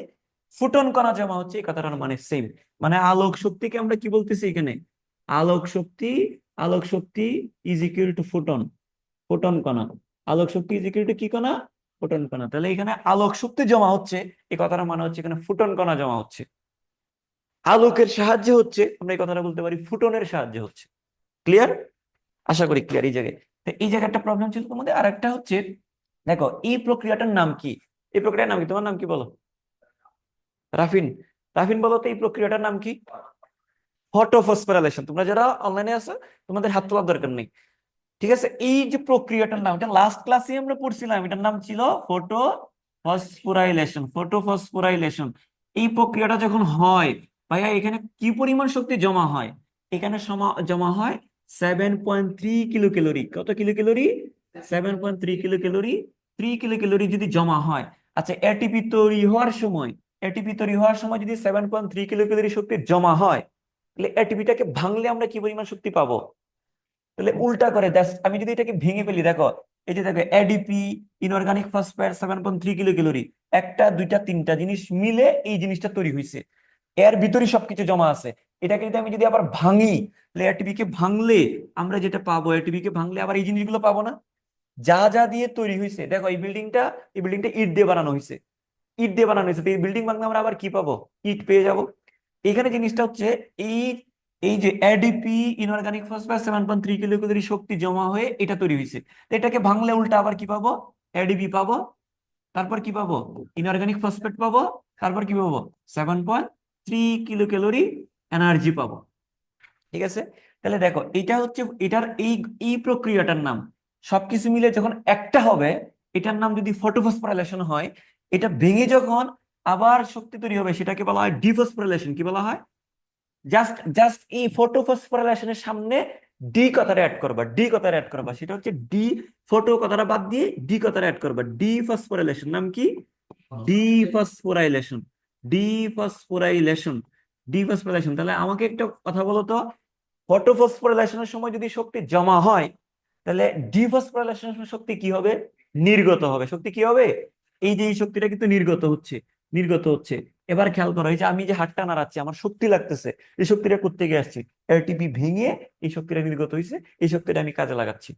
ফোটন কণা জমা হচ্ছে এই কথাটার মানে সেম। মানে আলোক শক্তিকে আমরা কি বলতেছি এখানে, আলোক শক্তি, আলোক শক্তি is equal to photon, photon কণা। আলোক শক্তি ইজ ইকুয়াল টু কি কণা, ফোটন কণা। তাহলে এখানে আলোক শক্তি জমা হচ্ছে এই কথাটার মানে হচ্ছে এখানে ফোটন কণা জমা হচ্ছে। আলোকের সাহায্যে হচ্ছে, আমরা এই কথাটা বলতে পারি ফোটনের সাহায্যে হচ্ছে। ক্লিয়ার? আশা করি ক্লিয়ার এই জায়গায়। তো এই জায়গায় একটা প্রবলেম ছিল তোমাদের। আর একটা হচ্ছে, দেখো এই প্রক্রিয়াটার নাম কি, এই প্রক্রিয়ার নাম কি, তোমার নাম কি বলো, রাফিন। রাফিন বলো তো এই প্রক্রিয়াটার নাম কি, ফটোফসফোরাইলেশন। তোমরা যারা অনলাইনে আছো তোমাদের হাত তোলার দরকার নেই, ঠিক আছে। এই যে প্রক্রিয়াটার নাম, এটা লাস্ট ক্লাসে আমরা পড়ছিলাম, এটার নাম ছিল ফটোফসফোরাইলেশন। ফটোফসফোরাইলেশন এই প্রক্রিয়াটা যখন হয়, ভাইয়া এখানে কি পরিমাণ শক্তি জমা হয়, এখানে জমা হয় 7.3 কিলো ক্যালোরি। কত kilo calorie, 7.3 kilo calorie. 3 kilo calorie যদি জমা হয়, আচ্ছা এটিপি তৈরি হওয়ার সময়, এটিপি তৈরি হওয়ার সময় যদি 7.3 কিলো ক্যালোরি শক্তি জমা হয়, তাহলে এটিপিটাকে ভাঙলে আমরা কি পরিমাণ শক্তি পাবো। তাহলে উল্টা করে আমি যদি এটাকে ভেঙে ফেলি, দেখো এই যে দেখো ADP, inorganic phosphate, 7.3 kilo calorie, একটা দুইটা তিনটা জিনিস মিলে এই জিনিসটা তৈরি হয়েছে, এর ভিতরে সবকিছু জমা আছে। এটাকে যদি আমি যদি আবার ভাঙি, তাহলে এটিপি কে ভাঙলে আমরা যেটা পাবো, এটিপি কে ভাঙলে আবার এই জিনিসগুলো পাবো না, যা যা দিয়ে তৈরি হয়েছে। দেখো এই বিল্ডিংটা, এই বিল্ডিংটা ইট দিয়ে বানানো হয়েছে, ইট দিয়ে বানানো হয়েছে। তো এই বিল্ডিং ভাঙলে আমরা আবার কি পাবো, ইট পেয়ে যাব। এখানে জিনিসটা হচ্ছে, এই এই যে ADP, inorganic phosphate, 7.3 kilo calorie শক্তি জমা হয়ে এটা তৈরি হয়েছে। তো এটাকে ভাঙলে উল্টা আবার কি পাবো, এডিপি পাবো, তারপর কি পাবো, ইনঅর্গানিক ফসফেট পাবো, তারপর কি পাবো, 7.3 কিলো ক্যালোরি এনার্জি পাবো। ঠিক আছে। তাহলে দেখো এটা হচ্ছে, এটার এই এই প্রক্রিয়াটার নাম, সবকিছু মিলে যখন একটা হবে, এটার নাম যদি ফটোফসফোরাইলেশন হয়, এটা ভেঙে যখন আবার শক্তি তৈরি হবে সেটাকে বলা হয় ডিফসফোরাইলেশন। কি বলা হয়, জাস্ট জাস্ট এই ফটোফসফোরাইলেশনের সামনে ডি কথাটা অ্যাড করবা, ডি কথাটা অ্যাড করবা, সেটা হচ্ছে ডি, ফটো কথাটা বাদ দিয়ে ডি কথাটা অ্যাড করবা, ডিফসফোরাইলেশন। নাম কি, ডিফসফোরাইলেশন, ডিফসফোরাইলেশন, ডিফসফোরাইলেশন। তাহলে আমাকে একটা কথা বলো তো, ফটোফসফোরাইলেশনের সময় যদি শক্তি জমা হয়, তাহলে ডিফসফোরাইলেশনের সময় শক্তি কি হবে, নির্গত হবে। শক্তি কি হবে, এই যে এই শক্তিটা কিন্তু নির্গত হচ্ছে, নির্গত হচ্ছে। এবার খেয়াল করো, এই যে আমি যে হাতটা নাড়াচ্ছি আমার শক্তি লাগতেছে, এই শক্তিটা কোত্থেকে আসছে, এটিপি ভেঙে এই শক্তিটা নির্গত হয়েছে, এই শক্তিটা আমি কাজে লাগাচ্ছি।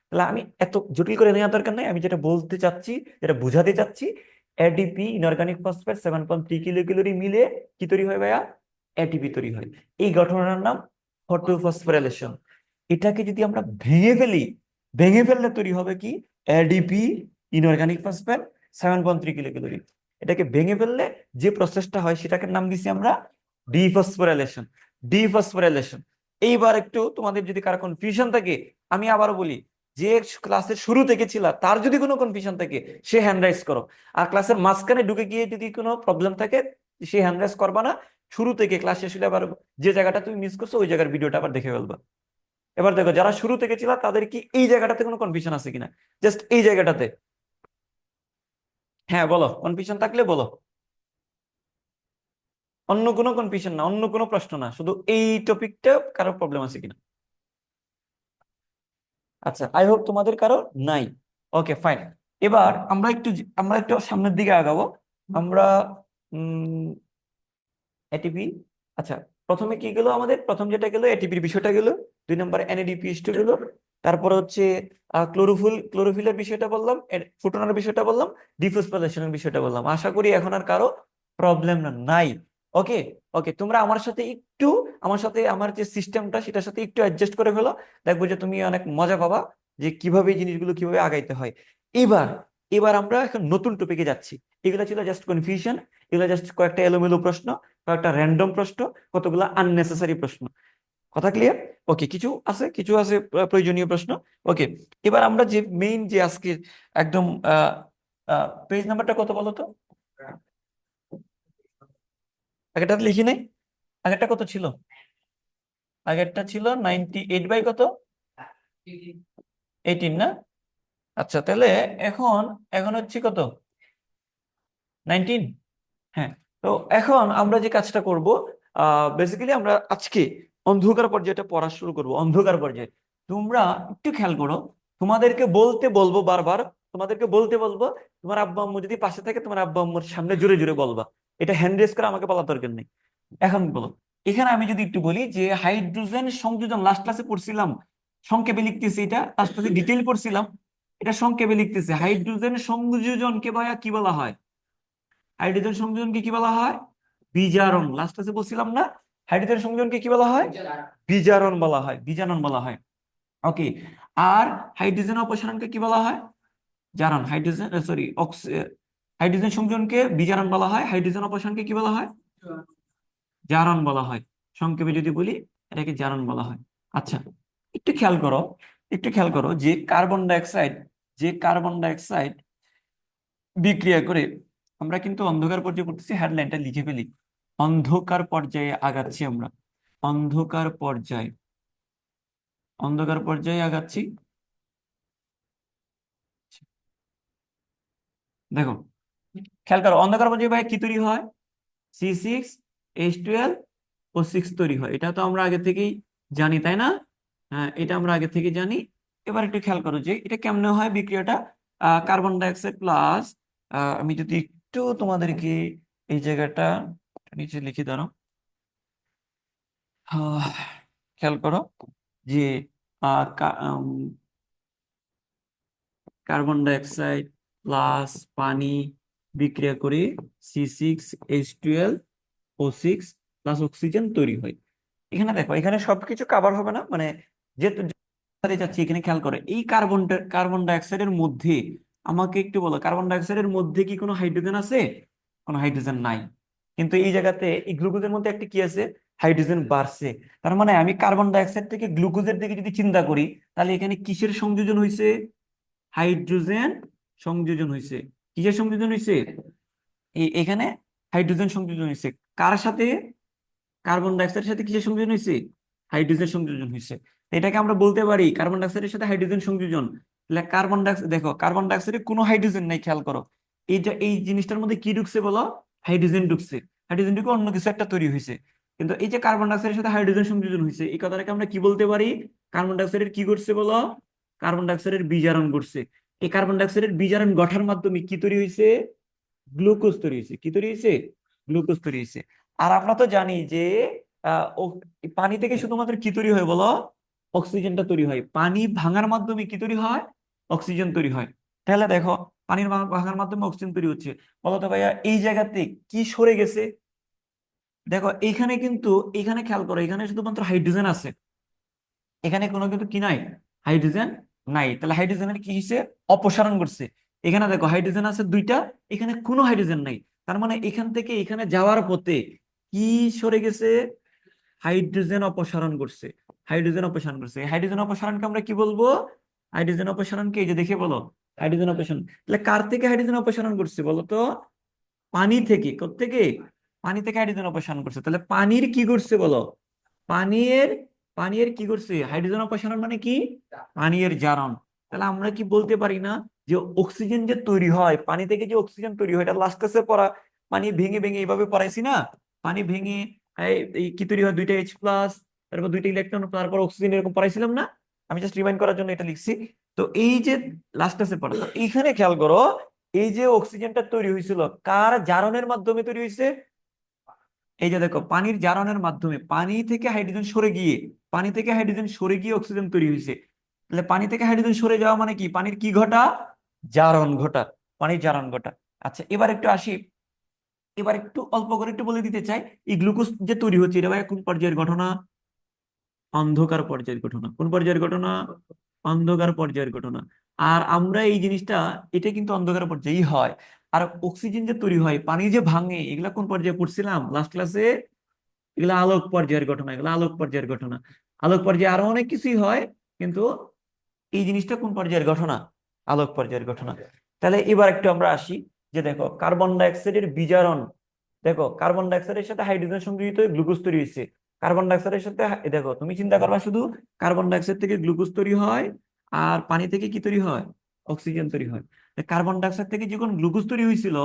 তাহলে আমি এত জটিল করে নেওয়ার দরকার নাই, আমি যেটা বলতে চাচ্ছি, যেটা বুঝাতে চাচ্ছি, ADP, inorganic phosphate, 7.3 kilo calorie মিলে কি তৈরি হয় ভাইয়া, এটিপি তৈরি হয়। এই ঘটনার নাম ফটোফসফোরাইলেশন। এটাকে যদি আমরা ভেঙে ফেলি, ভেঙে ফেললে তৈরি হবে কি, ADP, inorganic phosphate, 7.3 kilo calorie. এটাকে ভেঙে ফেললে যে প্রসেসটা হয় সেটাকে নাম দিছি আমরা ডিফসফোরাইলেশন, ডিফসফোরাইলেশন। এইবার একটু তোমাদের যদি কারো কনফিউশন থাকে, আমি আবারও বলি, যে ক্লাসের শুরু থেকে ছিল তার যদি কোনো কনফিউশন থাকে সে হ্যান্ড রাইজ করো। আর ক্লাসের মাঝখানে ঢুকে গিয়ে যদি কোনো প্রবলেম থাকে সে হ্যান্ড রাইজ করবা না, শুরু থেকে ক্লাস শেষ হলে আবার যে জায়গাটা তুমি মিস করছো ওই জায়গার ভিডিওটা আবার দেখে ফেলবা। এবার দেখো যারা শুরু থেকে ছিল তাদের কি এই জায়গাটাতে কোনো কনফিউশন আছে কিনা, জাস্ট এই জায়গাটাতে। হ্যাঁ বলো, কনফিউশন থাকলে বলো। অন্য কোনো কনফিউশন না, অন্য কোনো প্রশ্ন না, শুধু এই টপিকটা কারো প্রবলেম আছে কিনা। আচ্ছা, আই হোপ তোমাদের কারো নাই। Okay fine. এবার আমরা একটু সামনের দিকে আগাবো। আমরা এটিপি, আচ্ছা প্রথমে কি গেল আমাদের, প্রথম যেটা গেল এটিপির বিষয়টা গেল, 2 নম্বরে এনএডিপিএইচ2 গেল, তারপরে হচ্ছে ক্লোরোফিলের বিষয়টা বললাম, ফুটনের বিষয়টা বললাম, ডিফসফোরেশনের বিষয়টা বললাম। আশা করি এখন আর কারো প্রবলেম নাই। ওকে, ওকে, তোমরা আমার সাথে আমার যে সিস্টেমটা সেটার সাথে একটু অ্যাডজাস্ট করে ফেলো, দেখবো যে তুমি অনেক মজা পাবা যে কিভাবে এই জিনিসগুলো কিভাবে আগাইতে হয়। এবার এবার আমরা এখন নতুন টপিকে যাচ্ছি। এগুলো ছিল জাস্ট কনফিউশন, এগুলো জাস্ট কয়েকটা এলোমেলো প্রশ্ন, কয়েকটা র্যান্ডম প্রশ্ন, কতগুলো আননেসেসারি প্রশ্ন। কথা ক্লিয়ার? ওকে, কিছু আছে প্রয়োজনীয় প্রশ্ন। ওকে, এবার আমরা যে মেইন যে আজকে একদম পেজ নাম্বারটা কত বলো তো? আগেরটা লিখি নাই? আগেরটা কত ছিল? আগেরটা ছিল 98 বাই কত? 18 না? আচ্ছা, তাহলে এখন এখন হচ্ছে কত? 19। হ্যাঁ, তো এখন আমরা যে কাজটা করব, বেসিক্যালি আমরা আজকে অন্ধকার পর্যায়টা পড়া শুরু করব। অন্ধকার পর্যায়ে তোমরা একটু খেয়াল করো, তোমাদেরকে বলতে বলবো বারবার, তোমাদেরকে বলতে বলবো, তোমার আব্বা আম্মু যদি পাশে থাকে তোমার আব্বা আম্মুর সামনে জোরে জোরে বলবা। এটা হ্যান্ড রেজ করে আমাকে বলার দরকার নেই। এখন বলো, এখানে আমি যদি একটু বলি যে হাইড্রোজেন সংযোজন লাস্ট ক্লাসে পড়ছিলাম, সংক্ষেপে লিখতেছি, এটা লাস্ট ক্লাসে ডিটেইল পড়ছিলাম, এটা সংক্ষেপে লিখতেছে। হাইড্রোজেন সংযোজনকে ভাইয়া কি বলা হয়? হাইড্রোজেন সংযোজনকে কি বলা হয়? বিজারণ। লাস্ট ক্লাসে বলছিলাম না, হাইড্রোজেন সংযোজনকে কি বলা হয়? বিজারণ বলা হয়, বিজারণ বলা হয়। ওকে, আর হাইড্রোজেন অপসারণকে কি বলা হয়? জারণ। হাইড্রোজেন সংযোজনকে বিজারণ বলা হয়, হাইড্রোজেন অপসারণকে কি বলা হয়? জারণ বলা হয়। সংক্ষেপে যদি বলি, এটাকে জারণ বলা হয়। আচ্ছা, একটু খেয়াল করো, যে কার্বন ডাইঅক্সাইড বিক্রিয়া করে আমরা কিন্তু অন্ধকার পর্যায়ে পড়তেছি। হেডলাইনটা লিখে ফেলি, অন্ধকার পর্যায়ে আগাচ্ছি আমরা। অন্ধকার পর্যায়ে অন্ধকার পর্যায়ে আগাচ্ছি। দেখো, খেয়াল করো, অন্ধকার পর্যায়ে ভাই কি তৈরি হয়? C6H12O6 তৈরি হয়। এটা তো আমরা আগে থেকেই জানি, তাই না? হ্যাঁ, এটা আমরা আগে থেকে জানি। এবার একটু খেয়াল করো যে এটা কেমনে হয় বিক্রিয়াটা। কার্বন ডাইঅক্সাইড প্লাস, আমি যদি একটু তোমাদেরকে এই জায়গাটা নিচে লিখে দাঁড়াও। খেয়াল করো যে কার্বন ডাইঅক্সাইড প্লাস পানি বিক্রিয়া করে C6H12O6 প্লাস অক্সিজেন তৈরি হয়। এখানে দেখো, এখানে সবকিছু কভার হবে না, মানে যেহেতু যাচ্ছি, এখানে খেয়াল করো এই কার্বন ডাইঅক্সাইডের মধ্যে, আমাকে একটু বলো, কার্বন ডাইঅক্সাইডের মধ্যে কি কোনো হাইড্রোজেন আছে? কোনো হাইড্রোজেন নাই। কিন্তু এই জায়গাতে এই গ্লুকোজের মধ্যে একটা কি আছে? হাইড্রোজেন বাড়ছে। তার মানে আমি কার্বন ডাইঅক্সাইড থেকে গ্লুকোজের দিকে যদি চিন্তা করি, তাহলে এখানে কিসের সংযোজন হয়েছে? হাইড্রোজেন সংযোজন হয়েছে। কিসের সংযোজন হয়েছে? এখানে হাইড্রোজেন সংযোজন হয়েছে। কার সাথে? কার্বন ডাইঅক্সাইডের সাথে কিসের সংযোজন হয়েছে? হাইড্রোজেন সংযোজন হয়েছে। এটাকে আমরা বলতে পারি কার্বন ডাইঅক্সাইডের সাথে হাইড্রোজেন সংযোজন। তাহলে কার্বন ডাইঅক্সাইড, দেখো কার্বন ডাইঅক্সাইডে কোনো হাইড্রোজেন নাই, খেয়াল করো। এই জিনিসটার মধ্যে কি ঢুকছে বলো? হাইড্রোজেন ঢুকছে। হাইড্রোজেন ঢুকে অন্য কিছু একটা তৈরি হয়েছে। কিন্তু এই যে কার্বন ডাইঅক্সাইডের সাথে হাইড্রোজেন সংযোজন হয়েছে, এই কথাটাকে আমরা কি বলতে পারি? কার্বন ডাইঅক্সাইডের কি করছে বলো? কার্বন ডাইঅক্সাইডের বিজারণ করছে। এই কার্বন ডাইঅক্সাইডের বিজারণ ঘটার মাধ্যমে কি তৈরি হয়েছে? গ্লুকোজ তৈরি হয়েছে। কি তৈরি হয়েছে? গ্লুকোজ তৈরি হয়েছে। আর আমরা তো জানি যে পানি থেকে শুধুমাত্র কি তৈরি হয় বলো? অক্সিজেনটা তৈরি হয়। পানি ভাঙার মাধ্যমে কি তৈরি হয়? অক্সিজেন তৈরি হয়। তাহলে দেখো, পানির ভাঙার মাধ্যমে অক্সিজেন তৈরি হচ্ছে। বলতো ভাইয়া, এই জায়গাতে কি সরে গেছে? দেখো এইখানে কিন্তু, এখানে খেয়াল করো, এখানে শুধুমাত্র হাইড্রোজেন আছে, এখানে কোনো কিন্তু কি নাই? হাইড্রোজেন নাই। তাহলে হাইড্রোজেনের কি হয়েছে? অপসারণ করছে। এখানে দেখো হাইড্রোজেন আছে দুইটা, এখানে কোনো হাইড্রোজেন নাই। তার মানে এখান থেকে এখানে যাওয়ার পথে কি সরে গেছে? হাইড্রোজেন অপসারণ করছে। হাইড্রোজেন অপসারণ করছে। এই হাইড্রোজেন অপসারণকে আমরা কি বলবো? হাইড্রোজেন অপসারণকে এই যে দেখে বলো, হাইড্রোজেন অপসারণ। তাহলে কার থেকে হাইড্রোজেন অপসারণ করছে বলো তো? পানি থেকে। কোত্থেকে? পানি থেকে হাইড্রোজেন অপসারণ করছে। তাহলে পানির কি করছে বলো? পানির পানির কি করছে? হাইড্রোজেন অপসারণ মানে কি? পানির জারণ। তাহলে আমরা কি বলতে পারি না যে অক্সিজেন যে তৈরি হয় পানি থেকে, যে অক্সিজেন তৈরি হয়, এটা লাস্ট ক্লাসে পড়া, পানি ভেঙে ভেঙে এইভাবে পড়াইছি না? পানি ভেঙে এই কি তৈরি হয়? দুইটা H+, তারপর দুইটা ইলেকট্রন, তারপর অক্সিজেন, এরকম পড়াইছিলাম না? আমি জাস্ট রিমাইন্ড করার জন্য এটা লিখছি। তো এই যে লাস্ট ক্লাসে পড়া, তো এইখানে খেয়াল করো, এই যে অক্সিজেনটা তৈরি হয়েছিল কার জারণের মাধ্যমে তৈরি হয়েছে? এই যে দেখো, পানির জারণের মাধ্যমে। পানি থেকে হাইড্রোজেন সরে গিয়ে অক্সিজেন তৈরি হয়েছে। তাহলে পানি থেকে হাইড্রোজেন সরে যাওয়া মানে কি, পানির কি ঘটা, জারণ ঘটা, পানির জারণ ঘটা। আচ্ছা এবার একটু আসি, এবার একটু অল্প করে একটু বলে দিতে চাই, এই গ্লুকোজ যে তৈরি হচ্ছে এটা ভাই কোন পর্যায়ের ঘটনা, অন্ধকার পর্যায়ের ঘটনা। কোন পর্যায়ের ঘটনা, অন্ধকার পর্যায়ের ঘটনা। আর আমরা এই জিনিসটা, এটা কিন্তু অন্ধকার পর্যায়েই হয়। আর অক্সিজেন যে তৈরি হয়, পানি যে ভাঙে, এগুলা কোন পর্যায়ে পড়ছিলাম লাস্ট ক্লাসে, এগুলা আলোক পর্যায়ের ঘটনা, এগুলা আলোক পর্যায়ের ঘটনা। আলোক পর্যায়ে আরো অনেক কিছুই হয়, কিন্তু এই জিনিসটা কোন পর্যায়ের ঘটনা, আলোক পর্যায়ের ঘটনা। তাহলে এবার একটু আমরা আসি, যে দেখো কার্বন ডাই অক্সাইডের বিজারণ, দেখো কার্বন ডাই অক্সাইডের সাথে হাইড্রোজেন সংযোজিত হয়ে গ্লুকোজ তৈরি হয়েছে। কার্বন ডাই অক্সাইডের সাথে দেখো তুমি চিন্তা করবা শুধু, কার্বন ডাই অক্সাইড থেকে গ্লুকোজ তৈরি হয়, আর পানি থেকে কি তৈরি হয়, অক্সিজেন তৈরি হয়। কার্বন ডাই অক্সাইড থেকে যখন গ্লুকোজ তৈরি হয়েছিল,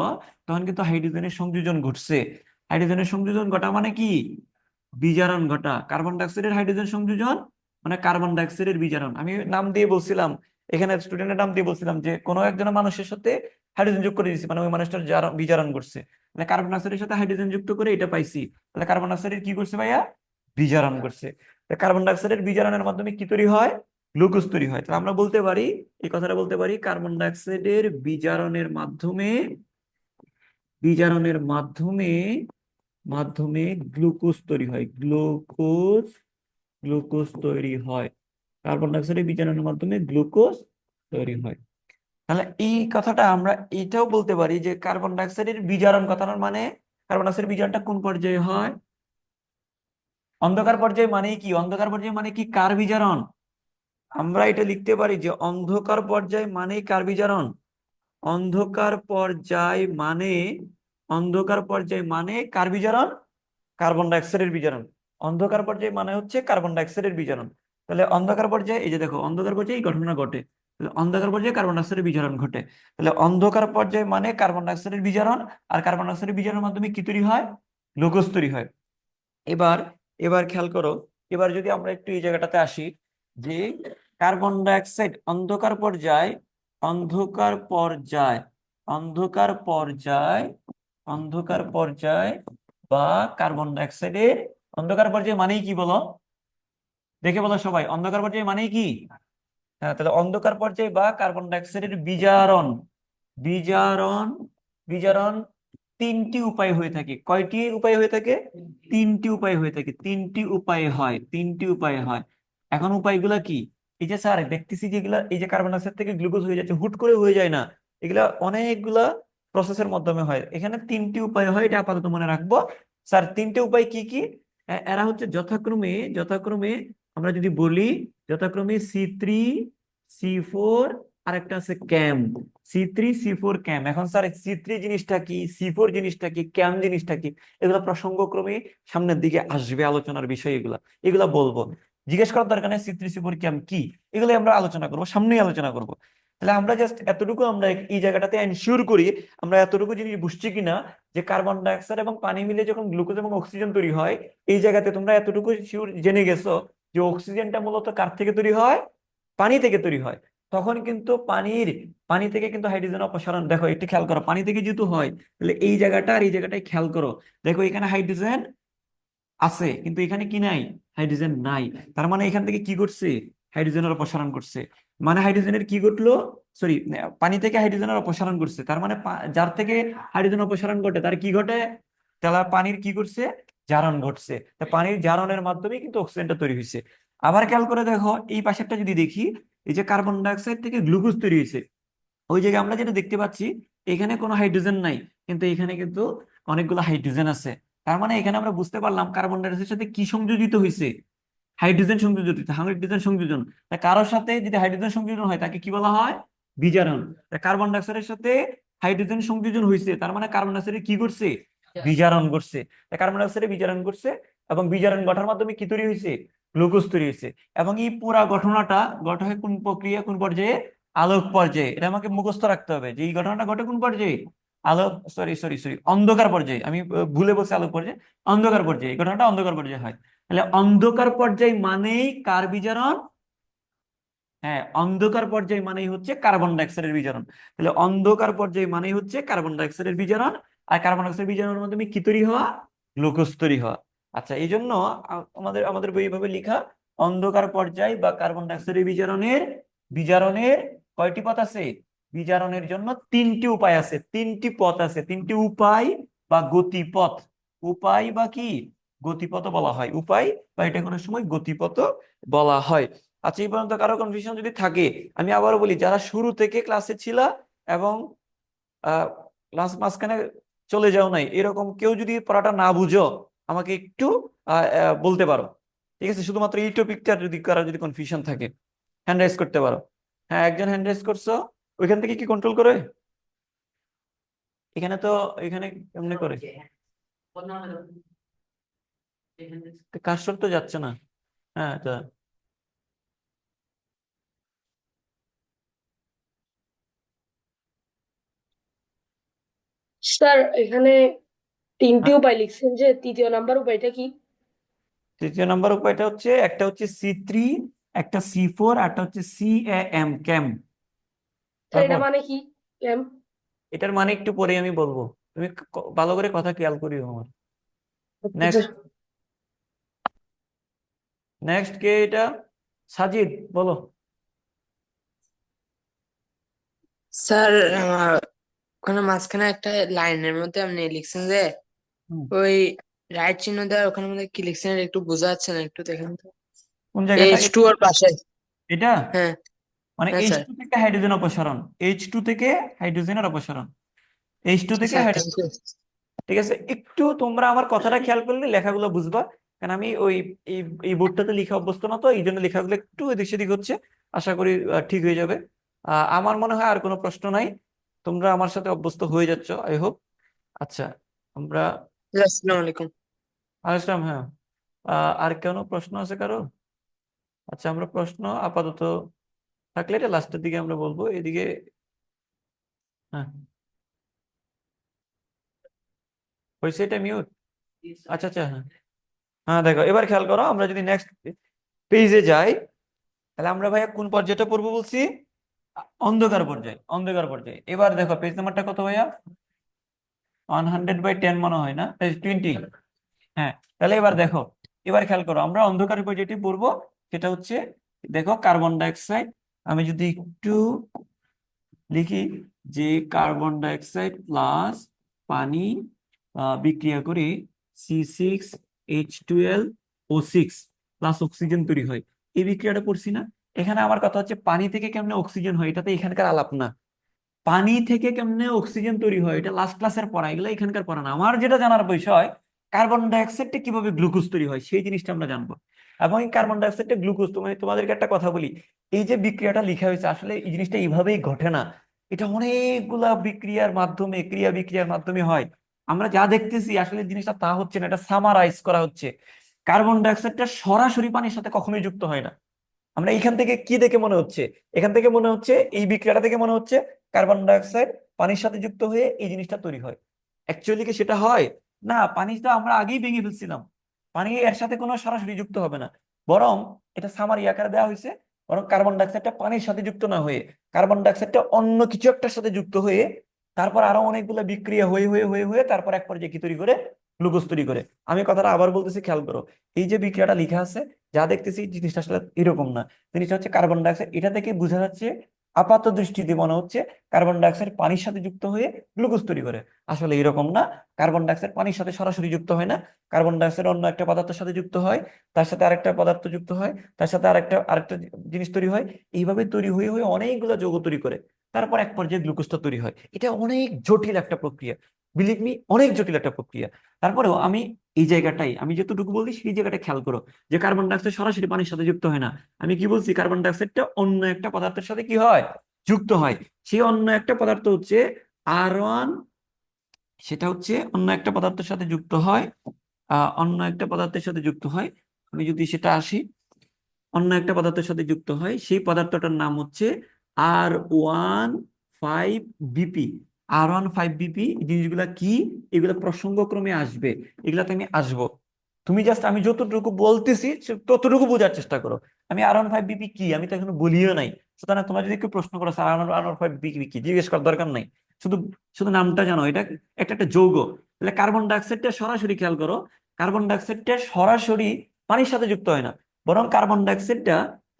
তখন কিন্তু হাইড্রোজেনের সংযোজন ঘটছে। হাইড্রোজেনের সংযোজন ঘটা মানে কি, বিজারণ ঘটা। কার্বন ডাই অক্সাইডের হাইড্রোজেন সংযোজন মানে কার্বন ডাই অক্সাইডের বিজারণ। আমি নাম দিয়ে বলছিলাম, এখানে স্টুডেন্টের নাম দিয়ে বলছিলাম যে কোনো একজন মানুষের সাথে হাইড্রোজেন যোগ করে দিয়েছি, মানে ওই মানুষটার বিজারণ করছে। মানে কার্বন ডাইঅক্সাইডের সাথে হাইড্রোজেন যুক্ত করে এটা পাইছি। তাহলে কার্বন ডাইঅক্সাইডের কি করছে ভাইয়া, বিজারণ করছে। কার্বন ডাইঅক্সাইডের বিজারণের মাধ্যমে কি তৈরি হয়, গ্লুকোজ তৈরি হয়। তাহলে আমরা বলতে পারি, এই কথাটা বলতে পারি, কার্বন ডাইঅক্সাইডের বিজারণের মাধ্যমে, বিজারণের মাধ্যমে মাধ্যমে গ্লুকোজ তৈরি হয়, গ্লুকোজ, গ্লুকোজ তৈরি হয়। কার্বন ডাইঅক্সাইডের বিজারণের মাধ্যমে গ্লুকোজ তৈরি হয়। তাহলে এই কথাটা আমরা এটাও বলতে পারি যে কার্বন ডাইঅক্সাইডের বিজারণ, কথাটার মানে কার্বন ডাইঅক্সাইডের বিজারণটা কোন পর্যায়ে হয়, অন্ধকার পর্যায়ে। মানে কি, অন্ধকার পর্যায়ে মানে কি, কার বিজারণ। আমরা এটা লিখতে পারি যে অন্ধকার পর্যায় মানে কার বিজারণ, অন্ধকার পর্যায় মানে, অন্ধকার পর্যায় মানে কার বিজারণ, কার্বন ডাইঅক্সাইডের বিজারণ। অন্ধকার পর্যায়ে মানে হচ্ছে কার্বন ডাইঅক্সাইডের বিজারণ। তাহলে অন্ধকার পর্যায়ে, এই যে দেখো অন্ধকার পর্যায়ে এই ঘটনা ঘটে, তাহলে অন্ধকার পর্যায়ে কার্বন ডাইঅক্সাইডের বিজারণ ঘটে। তাহলে অন্ধকার পর্যায়ে মানে কার্বন ডাইঅক্সাইডের বিজারণ, আর কার্বন ডাইঅক্সাইডের বিজারণের মাধ্যমে কি তৈরি হয়, গ্লুকোজ তৈরি হয়। এবার, এবার খেয়াল করো, এবার যদি আমরা একটু এই জায়গাটাতে আসি, যে কার্বন ডাইঅক্সাইড অন্ধকার পর্যায়, অন্ধকার পর্যায়, অন্ধকার পর্যায়, অন্ধকার পর্যায় বা কার্বন ডাইঅক্সাইডের অন্ধকার পর্যায়ে মানেই কি বলো, দেখে বলো সবাই, অন্ধকার পর্যায়ে মানেই কি। হ্যাঁ, তাহলে অন্ধকার পর্যায়ে বা কার্বন ডাইঅক্সাইডের বিজারণ, বিজারণ, বিজারণ তিনটি উপায় হয়ে থাকে। কয়টি উপায় হয়ে থাকে, তিনটি উপায় হয়ে থাকে, তিনটি উপায় হয়, তিনটি উপায় হয়। এখন উপায়গুলা কি, এই যে স্যার দেখতেছি যেগুলা, এই যে কার্বন ডাইঅক্সাইড থেকে গ্লুকোজ হয়ে যাচ্ছে, হুট করে হয়ে যায় না, এগুলা অনেকগুলা প্রসেসের মাধ্যমে হয়। এখানে তিনটি উপায় হয়, এটা আপাতত মনে রাখবো। স্যার তিনটে উপায় কি কি, এরা হচ্ছে যথাক্রমে, যথাক্রমে আমরা যদি বলি, যথাক্রমে C3, C4, আর একটা আছে ক্যাম, C3, C4, ক্যাম। এখন স্যার C3 জিনিসটা কি, C4 জিনিসটা কি, ক্যাম জিনিসটা কি, এগুলো প্রসঙ্গক্রমে সামনের দিকে আসবে আলোচনার বিষয়, এগুলা এগুলা বলবো, জিজ্ঞেস করার দরকার নেই C3, C4, ক্যাম কি, এগুলো আমরা আলোচনা করবো, সামনেই আলোচনা করবো। তাহলে আমরা জাস্ট এতটুকু আমরা এই জায়গাটাতে এনশিওর করি, আমরা এতটুকু জিনিস বুঝছি কিনা, যে কার্বন ডাইঅক্সাইড এবং পানি মিলে যখন গ্লুকোজ এবং অক্সিজেন তৈরি হয়, এই জায়গাতে তোমরা এতটুকু শিওর জেনে গেছো যে অক্সিজেনটা মূলত কার থেকে তৈরি হয়, পানি থেকে তৈরি হয়। তখন কিন্তু পানি থেকে কিন্তু হাইড্রোজেন অপসারণ, দেখো একটু খেয়াল করো, পানি থেকে যেহেতু হয়, তাহলে এই জায়গাটা আর এই জায়গাটাই খেয়াল করো, দেখো এখানে হাইড্রোজেন আছে কিন্তু এখানে কি নাই, হাইড্রোজেন নাই। তার মানে এখান থেকে কি করছে, হাইড্রোজেনের অপসারণ করছে। মানে হাইড্রোজেনের কি ঘটলো, সরি, পানি থেকে হাইড্রোজেনের অপসারণ করছে। তার মানে যার থেকে হাইড্রোজেন অপসারণ ঘটে তার কি ঘটে, তাহলে পানির কি করছে, জারণ ঘটছে। তা পানির জারণের মাধ্যমে কিন্তু অক্সিজেনটা তৈরি হয়েছে। আবার খেয়াল করে দেখো এই পাশেরটা যদি দেখি, এই যে কার্বন ডাইঅক্সাইড থেকে গ্লুকোজ তৈরি হয়েছে, ওই জায়গায় আমরা যেটা দেখতে পাচ্ছি, এখানে কোনো হাইড্রোজেন নাই, কিন্তু এখানে কিন্তু অনেকগুলো হাইড্রোজেন আছে। তার মানে এখানে আমরা বুঝতে পারলাম কার্বন ডাইঅক্সাইডের সাথে কি সংযোজিত হয়েছে, হাইড্রোজেন সংযোজিত হয়েছে, হাইড্রোজেন সংযোজন। তা কারোর সাথে যদি হাইড্রোজেন সংযোজন হয় তাকে কি বলা হয়, বিজারণ। তা কার্বন ডাইঅক্সাইডের সাথে হাইড্রোজেন সংযোজন হয়েছে, তার মানে কার্বন ডাইঅক্সাইড কি করছে, বিজারণ করছে। তা কার্বন ডাইঅক্সাইড বিজারণ করছে, এবং বিজারণ ঘটার মাধ্যমে কি তৈরি হয়েছে, গ্লুকোজ তৈরি হয়েছে। এবং এই পুরা ঘটনাটা ঘটে হয় কোন প্রক্রিয়া, কোন পর্যায়ে, আলোক পর্যায়ে। এটা আমাকে মুখস্থ রাখতে হবে যে এই ঘটনাটা ঘটে কোন পর্যায়ে, আলোক, সরি সরি সরি, অন্ধকার পর্যায়ে। আমি ভুলে বলছি আলোক পর্যায়ে, অন্ধকার পর্যায়ে, এই ঘটনাটা অন্ধকার পর্যায়ে হয়। তাহলে অন্ধকার পর্যায় মানেই কার বিজারণ, হ্যাঁ অন্ধকার পর্যায় মানেই হচ্ছে কার্বন ডাইঅক্সাইডের বিজারণ। তাহলে অন্ধকার পর্যায় মানেই হচ্ছে কার্বন ডাইঅক্সাইডের বিজারণ, আর কার্বন ডাইঅক্সাইড বিজারণের মাধ্যমে কি তৈরি হওয়া, গ্লুকোজ তৈরি হওয়া। আচ্ছা এই জন্য আমাদের আমাদের বই এভাবে লেখা, অন্ধকার পর্যায় বা কার্বন ডাইঅক্সাইডের বিজারণের কয়টি পথ আছে? বিজারণের জন্য তিনটি উপায় আছে, তিনটি পথ আছে, তিনটি উপায় বা গতিপথ। উপায় বা কি গতিপথ বলা হয়, উপায় বা এটা কোনো সময় গতিপথ বলা হয়। আচ্ছা, এই পর্যন্ত কারো কনফিউশন যদি থাকে, আমি আবারও বলি, যারা শুরু থেকে ক্লাসে ছিল এবং ক্লাস মাঝখানে চলে যাও নাই, এরকম কেউ যদি পড়াটা না বুঝো আমাকে একটু বলতে পারো, ঠিক আছে? শুধুমাত্র এই টপিকটা যদি কারো যদি কনফিউশন থাকে হ্যান্ড রাইজ করতে পারো। হ্যাঁ, একজন হ্যান্ড রাইজ করছো, ওইখান থেকে কি কন্ট্রোল করে? এখানে তো, এখানে কেমনে করে? কার্সর তো যাচ্ছে না। হ্যাঁ, তো স্যার এখানে তিনটি হ্যাঁ, উপায় লিখছেন, যে তৃতীয় নাম্বার উপায়টা কি? তৃতীয় নাম্বার উপায়টা হচ্ছে, একটা হচ্ছে C3, একটা C4, একটা হচ্ছে CAM, ক্যাম। স্যার এটা তারপর মানে কি? এম এটার মানে একটু পরে আমি বলবো, তুমি ভালো করে কথা খেয়াল করিও আমার। নেক্সট, নেক্সট কে এটা? সাজিদ, বলো। স্যার ওখানে মাঝখানে একটা লাইনের মধ্যে আপনি লিখছেন যে হুম, ওই রাইট চিহ্ন দেওয়ার ওখানে মধ্যে কি লিখছেন এটা একটু বোঝা যাচ্ছে না, একটু দেখেন তো। কোন জায়গাটা H2 ওর পাশে। এটা? হ্যাঁ, মানে হ্যাঁ এইচ স্যার। টু থেকে হাইড্রোজেন অপসারণ, H2 থেকে হাইড্রোজেনের অপসারণ, H2 থেকে স্যার থ্যাংক হাইড্রোজেন। ইউ। ঠিক আছে, একটু তোমরা আমার কথাটা খেয়াল করলে লেখাগুলো বুঝবা, কারণ আমি ওই এই এই বোর্ডটাতে লেখা অভ্যস্ত না, তো এই জন্য লেখাগুলো একটু এদিক সেদিক হচ্ছে। আশা করি ঠিক হয়ে যাবে। আমার মনে হয় আর কোনো প্রশ্ন নাই, তোমরা আমার সাথে অভ্যস্ত হয়ে যাচ্ছ, আই হোপ। আচ্ছা, আমরা আসসালামু আলাইকুম। আসলাম। হ্যাঁ, আর কোনো প্রশ্ন আছে কারো? আচ্ছা, আমরা প্রশ্ন আপাতত থাকলে এটা লাস্টের দিকে আমরা বলবো, এদিকে। হ্যাঁ, হয়েছে, এটা মিউট। আচ্ছা আচ্ছা, হ্যাঁ হ্যাঁ, দেখো এবার খেয়াল করো, আমরা যদি নেক্সট পেজে যাই, তাহলে আমরা ভাইয়া কোন পর্যায়টা পড়বো বলছি? অন্ধকার পর্যায়, অন্ধকার পর্যায়ে। এবার দেখো পেজ নাম্বারটা কত ভাইয়া? 100/10 মনে হয়, না 20? হ্যাঁ, তাহলে এবার দেখো, এবার খেয়াল করো, আমরা অন্ধকার পর্যায়টি পড়বো। সেটা হচ্ছে, দেখো কার্বন ডাইঅক্সাইড, আমি যদি একটু লিখি যে কার্বন ডাইঅক্সাইড প্লাস পানি বিক্রিয়া করে C6H12O6 প্লাস অক্সিজেন তৈরি হয়। এই বিক্রিয়াটা পড়ছি না? এখানে আমার কথা হচ্ছে পানি থেকে কেমনে অক্সিজেন হয়, এটাতে এখানকার আলাপ না। পানি থেকে কেমনে অক্সিজেন তৈরি হয় এটা লাস্ট ক্লাসের পড়া, এগুলো এখানকার পড়া না। আমার যেটা জানার বিষয়, কার্বন ডাইঅক্সাইডটা কিভাবে গ্লুকোজ তৈরি হয় সেই জিনিসটা আমরা জানবো। এবং এই কার্বন ডাইঅক্সাইডটা গ্লুকোজ, তোমাদেরকে একটা কথা বলি, এই যে বিক্রিয়াটা লেখা হয়েছে আসলে এই জিনিসটা এইভাবেই ঘটে না। এটা অনেকগুলা বিক্রিয়ার মাধ্যমে, ক্রিয়া বিক্রিয়ার মাধ্যমে হয়। আমরা যা দেখতেছি আসলে জিনিসটা তা হচ্ছে না, এটা সামারাইজ করা হচ্ছে। কার্বন ডাইঅক্সাইডটা সরাসরি পানির সাথে কখনোই যুক্ত হয় না। আমরা এখান থেকে কি দেখে মনে হচ্ছে, এখান থেকে মনে হচ্ছে, এই বিক্রিয়াটা থেকে মনে হচ্ছে কার্বন ডাইঅক্সাইড পানির সাথে যুক্ত হয়ে এই জিনিসটা তৈরি হয়। অ্যাকচুয়ালি কি সেটা হয়? না, পানিটা আমরা আগেই ভেঙে ফেলছিলাম। পানি এর সাথে কোনো সরাসরি যুক্ত হবে না, বরং এটা সামারি আকারে দেওয়া হয়েছে। বরং কার্বন ডাইঅক্সাইডটা পানির সাথে যুক্ত না হয়ে কার্বন ডাইঅক্সাইডটা অন্য কিছু একটার সাথে যুক্ত হয়ে তারপর আরো অনেকগুলো বিক্রিয়া হয়ে হয়ে হয়ে হয়ে তারপর এক পর্যায়ে কি তৈরি করে? গ্লুকোজ তৈরি করে। আমি কথাটা আবার বলতেছি, খেয়াল করো, এই যে বিক্রিয়াটা লেখা আছে, যা দেখতেছি জিনিসটা আসলে এরকম না। জিনিসটা হচ্ছে কার্বন ডাইঅক্সাইড, এটা থেকে বোঝা যাচ্ছে আপাত দৃষ্টিতে মনে হচ্ছে কার্বন ডাইঅক্সাইড পানির সাথে যুক্ত হয়ে গ্লুকোজ তৈরি করে। আসলে এরকম না, কার্বন ডাইঅক্সাইড পানির সাথে সরাসরি যুক্ত হয় না। কার্বন ডাইঅক্সাইড অন্য একটা পদার্থের সাথে যুক্ত হয়, তার সাথে আরেকটা পদার্থ যুক্ত হয়, তার সাথে আরেকটা আরেকটা জিনিস তৈরি হয়। এইভাবে তৈরি হয়ে হয়ে অনেকগুলো যৌগ তৈরি করে তারপর এক পর্যায়ে গ্লুকোজটা তৈরি হয়। এটা অনেক জটিল একটা প্রক্রিয়া, বিলিভ মি, অনেক জটিল একটা প্রক্রিয়া। তারপরেও আমি এই জায়গাটাই, আমি যতটুকু বলছি সেই জায়গাটা খেয়াল করো, যে কার্বন ডাইঅক্সাইড সরাসরি পানির সাথে যুক্ত হয় না। আমি কি বলছি? কার্বন ডাইঅক্সাইডটা অন্য একটা পদার্থের সাথে কি হয়? যুক্ত হয়। সেই অন্য একটা পদার্থ হচ্ছে R1, সেটা হচ্ছে অন্য একটা পদার্থের সাথে যুক্ত হয়। অন্য একটা পদার্থের সাথে যুক্ত হয়, আমি যদি সেটা আসি, অন্য একটা পদার্থের সাথে যুক্ত হয়, সেই পদার্থটার নাম হচ্ছে R15BP। R15BP জিনিসগুলা কি, এগুলা প্রসঙ্গক্রমে আসবে, এগুলাতে আমি আসবো। তুমি জাস্ট আমি যতটুকু বলতেছি ততটুকু বোঝার চেষ্টা করো। আমি R15BP কি আমি তো এখনো বলিও নাই। সুতরাং তোমরা যদি একটু প্রশ্ন করো, স্যার R15BP কি, জিজ্ঞেস করার দরকার নাই। শুধু শুধু নামটা জানো, এটা একটা একটা যৌগ। তাহলে কার্বন ডাইঅক্সাইডটা সরাসরি খেয়াল করো, কার্বন ডাইঅক্সাইডটা সরাসরি পানির সাথে যুক্ত হয় না, বরং কার্বন ডাইঅক্সাইডটা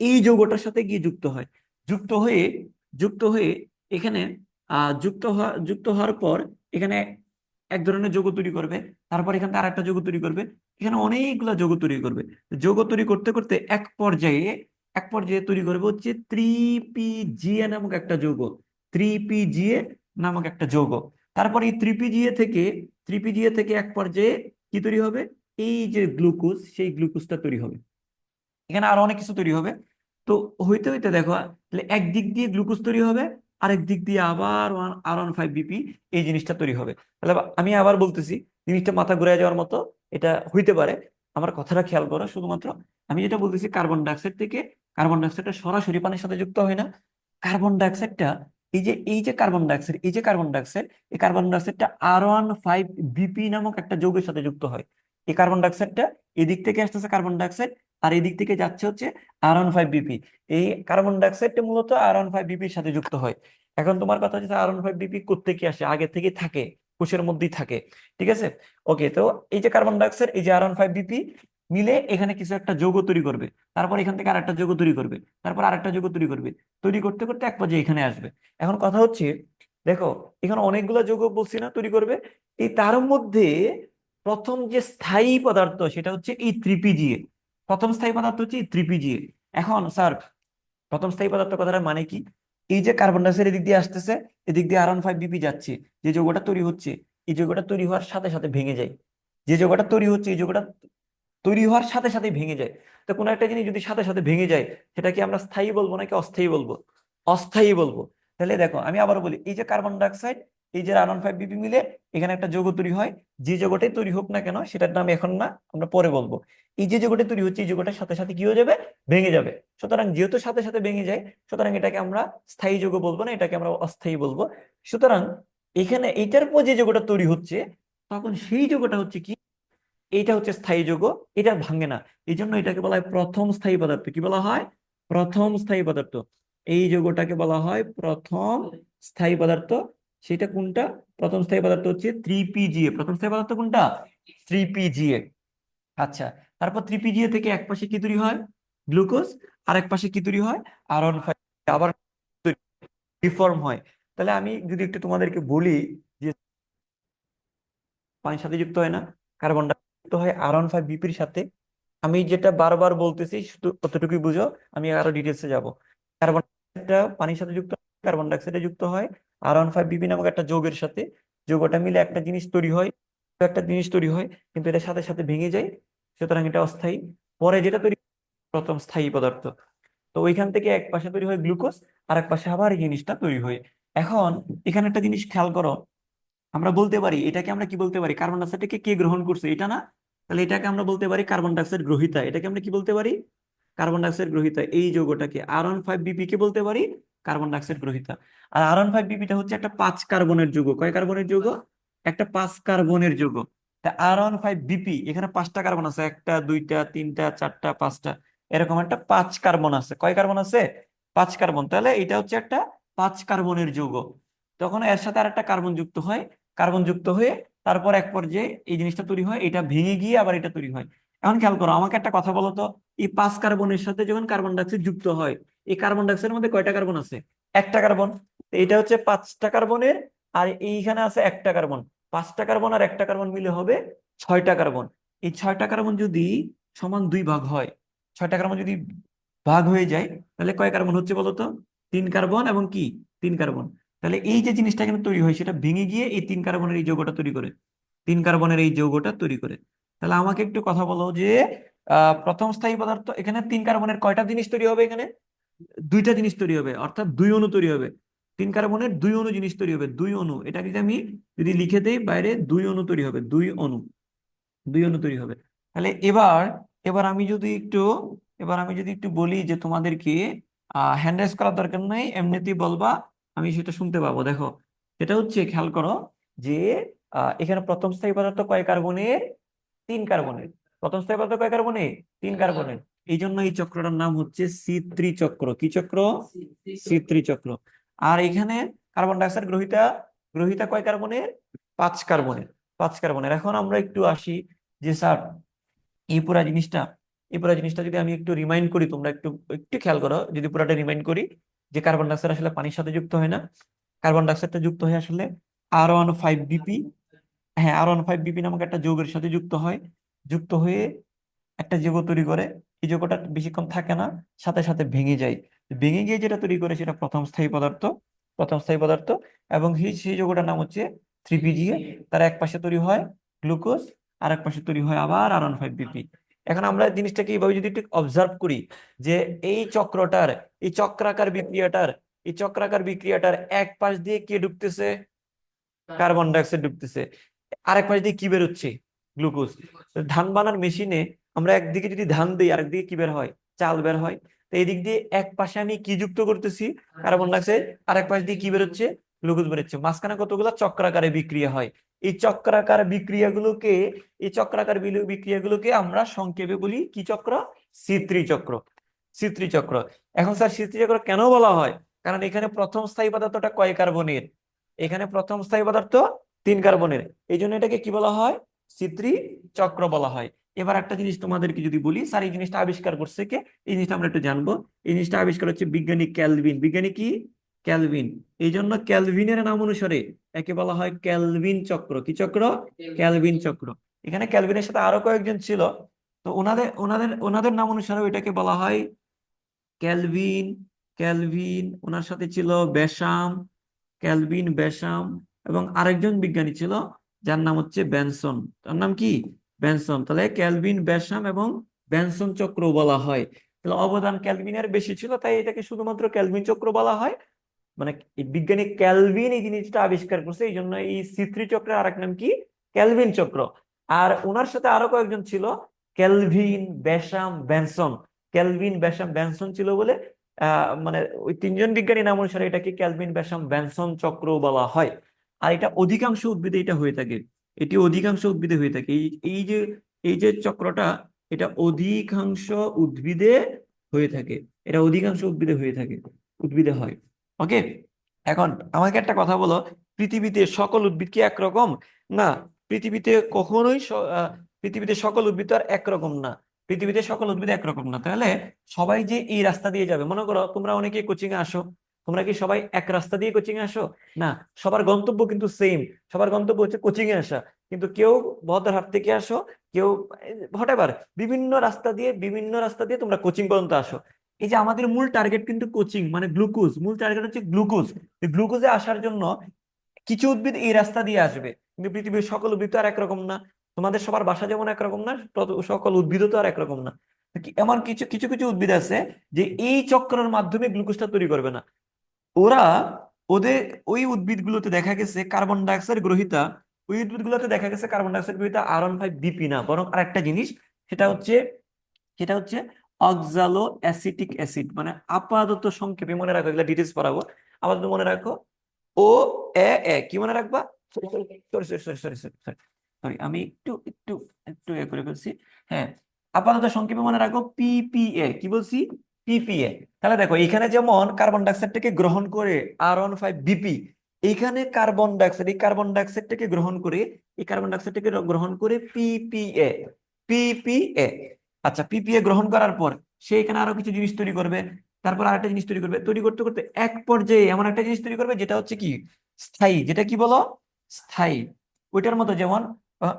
এই যৌগটার সাথে গিয়ে যুক্ত হয়ে যুক্ত হয়ে এখানে যুক্ত হওয়ার পর এখানে এক ধরনের যৌগ তৈরি করবে, তারপর এখান থেকে আরেকটা যৌগ তৈরি করবে, এখানে অনেকগুলো যৌগ তৈরি করবে। যৌগ তৈরি করতে করতে এক পর্যায়ে তৈরি করবে হচ্ছে 3PGA নামক একটা যৌগ। 3PGA নামক একটা যৌগ। তারপর এই 3PGA থেকে এক পর্যায়ে কি তৈরি হবে, এই যে গ্লুকোজ, সেই গ্লুকোজটা তৈরি হবে। এখানে আরো অনেক কিছু তৈরি হবে। তো হইতে হইতে দেখো, তাহলে একদিক দিয়ে গ্লুকোজ তৈরি হবে, আরেক দিক দিয়ে আবার R15BP এই জিনিসটা তৈরি হবে। তাহলে আমি আবার বলতেছি, জিনিসটা মাথা ঘুরে যাওয়ার মতো এটা হইতে পারে। আমার কথাটা খেয়াল করো শুধুমাত্র। আমি যেটা বলতেছি, কার্বন ডাইঅক্সাইডটা সরাসরি পানির সাথে যুক্ত হয় না। কার্বন ডাইঅক্সাইডটা এই যে কার্বন ডাইঅক্সাইডটা R15BP নামক একটা যৌগের সাথে যুক্ত হয়। এই কার্বন ডাইঅক্সাইডটা এদিক থেকে আসতেছে কার্বন ডাইঅক্সাইড, আর এদিক থেকে যাচ্ছে হচ্ছে R15BP। এই কার্বন ডাইঅক্সাইডটা মূলত R15BPর সাথে যুক্ত হয়। এখন তোমার কথা হচ্ছে R15BP কোত্থেকে আসে? আগে থেকে থাকে, কোষের মধ্যেই থাকে। ঠিক আছে, ওকে। তো এই যে কার্বন ডাইঅক্সাইড, এই যে R15BP মিলে এখানে কিছু একটা যৌগ তৈরি করবে, তারপর এখান থেকে আরেকটা যৌগ তৈরি করবে, তারপর আরেকটা যৌগ তৈরি করবে, তৈরি করতে করতে এক পর্যায়ে এখানে আসবে। এখন কথা হচ্ছে, দেখো এখানে অনেকগুলো যৌগ বলছি না তৈরি করবে, এই তার মধ্যে প্রথম যে স্থায়ী পদার্থ সেটা হচ্ছে এই 3PGA। প্রথম স্থায়ী পদার্থ হচ্ছে এই 3PGA। এখন স্যার, প্রথম স্থায়ী পদার্থ কথাটা মানে কি? এই যে কার্বন ডাইঅক্সাইড এদিক দিয়ে আসতেছে, এদিক দিয়ে R15BP যাচ্ছে, যে যৌগটা তৈরি হচ্ছে, এই যৌগটা তৈরি হওয়ার সাথে সাথে ভেঙে যায়। যে যৌগটা তৈরি হচ্ছে, এই যৌগটা তৈরি হওয়ার সাথে সাথে ভেঙে যায়। তো কোনো একটা জিনিস যদি সাথে সাথে ভেঙে যায়, সেটা কি আমরা স্থায়ী বলবো নাকি অস্থায়ী বলবো? অস্থায়ী বলবো। তাহলে দেখো আমি আবার বলি, এই যে কার্বন ডাইঅক্সাইড, এই যে R15BP মিলে এখানে একটা যৌগ তৈরি হয়। যে যৌগটাই তৈরি হোক না কেন, সেটার নাম এখন না, আমরা পরে বলবো। এই যে যৌগটা তৈরি হচ্ছে, এই যৌগটার সাথে সাথে কি হয়ে যাবে? ভেঙে যাবে। সুতরাং যেহেতু সাথে সাথে ভেঙে যায়, সুতরাং এটাকে আমরা স্থায়ী যৌগ বলবো না, এটাকে আমরা অস্থায়ী বলবো। সুতরাং এখানে এইটার পর যে যৌগটা তৈরি হচ্ছে, তখন সেই যৌগটা হচ্ছে কি, এইটা হচ্ছে স্থায়ী যৌগ, এটা ভাঙে না। এই জন্য এটাকে বলা হয় প্রথম স্থায়ী পদার্থ। কি বলা হয়? প্রথম স্থায়ী পদার্থ। এই যৌগটাকে বলা হয় প্রথম স্থায়ী পদার্থ। সেটা কোনটা? প্রথম স্থায়ী পদার্থ হচ্ছে 3PGA। প্রথম স্থায়ী পদার্থ কোনটা? 3PGA। আচ্ছা, তারপর 3PGA থেকে এক পাশে কি তৈরি হয়? গ্লুকোজ। আর এক পাশে কি তৈরি হয়? R15। আবার রিফর্ম হয়। তাহলে আমি যদি একটু তোমাদেরকে বলি যে পানির সাথে যুক্ত হয় না, কার্বন ডাইঅক্সাইড যুক্ত হয় R15BPর সাথে। আমি যেটা বারবার বলতেছি শুধু কতটুকুই বুঝো, আমি আরো ডিটেলসে যাব। কার্বন ডাইঅক্সাইডটা পানির সাথে যুক্ত হয়, কার্বন ডাইঅক্সাইডে যুক্ত হয় R15BP নামক একটা যৌগের সাথে। যৌগটা মিলে একটা জিনিস তৈরি হয়, কিন্তু এটার সাথে সাথে ভেঙে যায়। সুতরাং এটা অস্থায়ী। পরে যেটা তৈরি প্রথম স্থায়ী পদার্থ। তো ওইখান থেকে এক পাশে তৈরি হয় গ্লুকোজ, আর এক পাশে আবার এই জিনিসটা তৈরি হয়। এখন এখানে একটা জিনিস খেয়াল করো, আমরা বলতে পারি এটাকে আমরা কি বলতে পারি? কার্বন ডাইঅক্সাইডকে কে গ্রহণ করছে, এটা না? তাহলে এটাকে আমরা বলতে পারি কার্বন ডাইঅক্সাইড গ্রহীতা। এটাকে আমরা কি বলতে পারি? কার্বন ডাইঅক্সাইড গ্রহীতা। এই যৌগটাকে R15BP কে বলতে পারি কার্বন ডাইঅক্সাইড গ্রহীতা। আর R15BPটা হচ্ছে একটা 5 কার্বনের যৌগ। কয় কার্বনের যৌগ? একটা 5 কার্বনের যৌগ। তা R15BP এখানে 5টা কার্বন আছে, 1টা 2টা 3টা 4টা 5টা, এরকম একটা 5 কার্বন আছে। কয় কার্বন আছে? 5 কার্বন। তাহলে এটা হচ্ছে একটা 5 কার্বনের যৌগ। তখন এর সাথে আরেকটা কার্বন যুক্ত হয়ে তারপর এক পর্যায়ে এই জিনিসটা তৈরি হয়, এটা ভেঙে গিয়ে আবার এটা তৈরি হয়। এখন খেয়াল করো, আমাকে একটা কথা বলো তো, এই 5 কার্বনের সাথে যখন কার্বন ডাইঅক্সাইড যুক্ত হয়, এই কার্বন ডাইঅক্সাইডের মধ্যে কয়টা কার্বন আছে? একটা কার্বন। তো এটা হচ্ছে 5টা কার্বনের, আর এইখানে আছে একটা কার্বন। 5টা কার্বন আর একটা কার্বন মিলে হবে 6টা কার্বন। এই 6টা কার্বন যদি সমান 2 ভাগ হয়, 6টা কার্বন যদি ভাগ হয়ে যায়, তাহলে কয় কার্বন হচ্ছে বলো তো? 3 কার্বন এবং কি 3 কার্বন। তাহলে এই যে জিনিসটা এখানে তৈরি হয়, সেটা ভেঙে গিয়ে এই 3 কার্বনের এই যৌগটা তৈরি করে। 3 কার্বনের এই যৌগটা তৈরি করে। তাহলে আমাকে একটু কথা বলো যে প্রথম স্থায়ী পদার্থ, এখানে 3 কার্বনের কয়টা জিনিস তৈরি হবে? এখানে 2টা জিনিস তৈরি হবে, অর্থাৎ 2 অণু তৈরি হবে। 3 কার্বনের 2 অণু জিনিস তৈরি হবে, 2 অণু। এটা যদি লিখে দেই বাইরে, 2 অণু তৈরি হবে, 2 অণু তৈরি হবে। তাহলে এবার আমি যদি একটু বলি যে তোমাদেরকে হ্যান্ড রাইজ করার দরকার নাই, এমনিতেই বলবা, আমি সেটা শুনতে পাবো। দেখো, সেটা হচ্ছে, খেয়াল করো যে এখানে প্রথম স্থায়ী পদার্থ কয় কার্বনের? 3 কার্বনের। প্রথম স্থায়ী পদার্থ কয় কার্বনের? 3 কার্বনের। এই জন্য এই চক্রটার নাম হচ্ছে C3 চক্র। কি চক্র? C3 চক্র। আর এখানে কার্বন ডাইঅক্সাইড গ্রহীতা কয় কার্বনের? 5 কার্বনের। 5 কার্বনের। এখন আমরা একটু আসি যে স্যার, এই পুরা জিনিসটা এই পুরো জিনিসটা যদি আমি একটু রিমাইন্ড করি, তোমরা একটু একটু খেয়াল করো, যদি পুরোটা রিমাইন্ড করি, যে কার্বন ডাইঅক্সাইড আসলে পানির সাথে যুক্ত হয় না, কার্বন ডাইঅক্সাইডটা যুক্ত হয় আসলে R15BP, হ্যাঁ R15BP নামক একটা যৌগের সাথে যুক্ত হয়, যুক্ত হয়ে একটা যৌগ তৈরি করে। এই যৌগটা বেশিক্ষণ থাকে না, সাথে সাথে ভেঙে যায়। ভেঙে গিয়ে যেটা তৈরি করে সেটা প্রথম স্থায়ী পদার্থ, প্রথম স্থায়ী পদার্থ। এবং সেই যৌগটার নাম হচ্ছে 3PGA। তার এক পাশে তৈরি হয় গ্লুকোজ, আর এক পাশে তৈরি হয় আবার R15BP। এখন আমরা জিনিসটাকে এইভাবে যদি একটু অবজার্ভ করি, যে এই চক্রটার, এই চক্রাকার বিক্রিয়াটার, এই চক্রাকার বিক্রিয়াটার এক পাশ দিয়ে কে ঢুকতেছে? কার্বন ডাইঅক্সাইড ঢুকতেছে। আরেক পাশ দিয়ে কি বেরোচ্ছে? গ্লুকোজ। ধান বানার মেশিনে আমরা একদিকে যদি ধান দিই, আরেকদিকে কি বের হয়? চাল বের হয়। তো এই দিক দিয়ে এক পাশে আমি কি যুক্ত করতেছি? Carbon dioxide. আরেক পাশ দিয়ে কি বেরোচ্ছে? গ্লুকোজ বেরোচ্ছে। মাঝখানে কতগুলো চক্রাকারে বিক্রিয়া হয়। এই চক্রাকার বিক্রিয়াগুলোকে, এই চক্রাকার বিক্রিয়াগুলোকে আমরা সংক্ষেপে বলি কি চক্র? C3 চক্র। C3 চক্র। এখন স্যার C3 চক্র কেন বলা হয়? কারণ এখানে প্রথম স্থায়ী পদার্থটা কয় কার্বনের? এখানে প্রথম স্থায়ী পদার্থ 3 কার্বনের, এই জন্য এটাকে কি বলা হয়? C3 চক্র বলা হয়। এবার একটা জিনিস তোমাদেরকে যদি বলি, স্যার এই জিনিসটা আবিষ্কার করছে কে? এই জিনিসটা আমরা একটু জানবো। এই জিনিসটা আবিষ্কার হচ্ছে বিজ্ঞানী ক্যালভিন। বিজ্ঞানী কি? ক্যালভিন। এই জন্য ক্যালভিনের নাম অনুসারে একে বলা হয় ক্যালভিন চক্র। কি চক্র? ক্যালভিন চক্র। এখানে ক্যালভিনের সাথে আরো কয়েকজন ছিল, তো ওনাদের ওনাদের ওনাদের নাম অনুসারে এটাকে বলা হয় ক্যালভিন। ক্যালভিন, ওনার সাথে ছিল বেসাম, ক্যালভিন, বেসাম, এবং আরেকজন বিজ্ঞানী ছিল যার নাম হচ্ছে বেনসন। তার নাম কি? বেনসন। তাহলে ক্যালভিন, বেসাম এবং বেনসন চক্র বলা হয়। তাহলে অবদান ক্যালভিনের বেশি ছিল, তাই এটাকে শুধুমাত্র ক্যালভিন চক্র বলা হয়। মানে এই বিজ্ঞানী ক্যালভিন এই জিনিসটা আবিষ্কার করছে, এই জন্য এই C3 চক্রের আরেক নাম কি? ক্যালভিন চক্র। আর ওনার সাথে আরো কয়েকজন ছিল, ক্যালভিন, বেসাম, বেনসন। ক্যালভিন, বেসাম, বেনসন ছিল বলে মানে ওই 3 জন বিজ্ঞানী নাম অনুসারে এটাকে ক্যালভিন, বেসাম, বেনসন চক্র বলা হয়। আর এটা অধিকাংশ উদ্ভিদে এটা হয়ে থাকে। এটি অধিকাংশ উদ্ভিদে হয়ে থাকে। এই যে চক্রটা, এটা অধিকাংশ উদ্ভিদে হয়ে থাকে। এটা অধিকাংশ উদ্ভিদে হয়ে থাকে, উদ্ভিদে হয়। ওকে। এখন আমাকে একটা কথা বলো, পৃথিবীতে সকল উদ্ভিদ কি একরকম? না, পৃথিবীতে কখনোই পৃথিবীতে সকল উদ্ভিদ তো আর একরকম না। পৃথিবীতে সকল উদ্ভিদ একরকম না। তাহলে সবাই যে এই রাস্তা দিয়ে যাবে, মনে করো তোমরা অনেকে কোচিং এ আসো, তোমরা কি সবাই এক রাস্তা দিয়ে কোচিং এ আসো? না, সবার গন্তব্য কিন্তু সেম। সবার গন্তব্য হচ্ছে কোচিং এ আসা। কিন্তু কেউ বহদ্দারহাট থেকে আসো, কেউ হোয়াটএভার, বিভিন্ন রাস্তা দিয়ে তোমরা কোচিং পর্যন্ত আসো। এই যে আমাদের মূল টার্গেট কিন্তু কোচিং, মানে গ্লুকোজ। মূল টার্গেট হচ্ছে গ্লুকোজ। গ্লুকোজে আসার জন্য কিছু উদ্ভিদ এই রাস্তা দিয়ে আসবে, কিন্তু পৃথিবীর সকল উদ্ভিদ তো আর একরকম না। তোমাদের সবার বাসা যেমন একরকম না, সকল উদ্ভিদও তো আর একরকম না। এমন কিছু কিছু কিছু উদ্ভিদ আছে যে এই চক্রের মাধ্যমে গ্লুকোজটা তৈরি করবে না। ওরা, ওদের ওই উদ্ভিদগুলোতে দেখা গেছে কার্বন ডাইঅক্সাইড গ্রহীতা, ওই উদ্ভিদগুলোতে দেখা গেছে কার্বন ডাইঅক্সাইড গ্রহীতা R15BP না, বরং আরেকটা জিনিস, সেটা হচ্ছে অক্সালো অ্যাসিটিক অ্যাসিড। মানে আপাতত সংক্ষেপে মনে রাখো, এগুলো ডিটেলস পড়াবো, আপাতত মনে রাখো ও কি মনে রাখবা? Sorry sorry sorry sorry sorry sorry sorry, আমি একটু একটু একটু করে ফেলছি। হ্যাঁ, আপাতত সংক্ষেপে মনে রাখো PPA। কি বলছি? PPA। তাহলে দেখো এখানে যেমন কার্বন ডাইঅক্সাইডটাকে গ্রহণ করে R15BP, এইখানে এই কার্বন ডাইঅক্সাইডটাকে গ্রহণ করে, PPA। পিপিএ। আচ্ছা, পিপিএ গ্রহণ করার পর সে এখানে আরো কিছু জিনিস তৈরি করবে। তারপর আরেকটা জিনিস তৈরি করবে, তৈরি করতে করতে এক পর্যায়ে এমন একটা জিনিস তৈরি করবে যেটা হচ্ছে কি? স্থায়ী। যেটা কি বলো? স্থায়ী। ওইটার মতো যেমন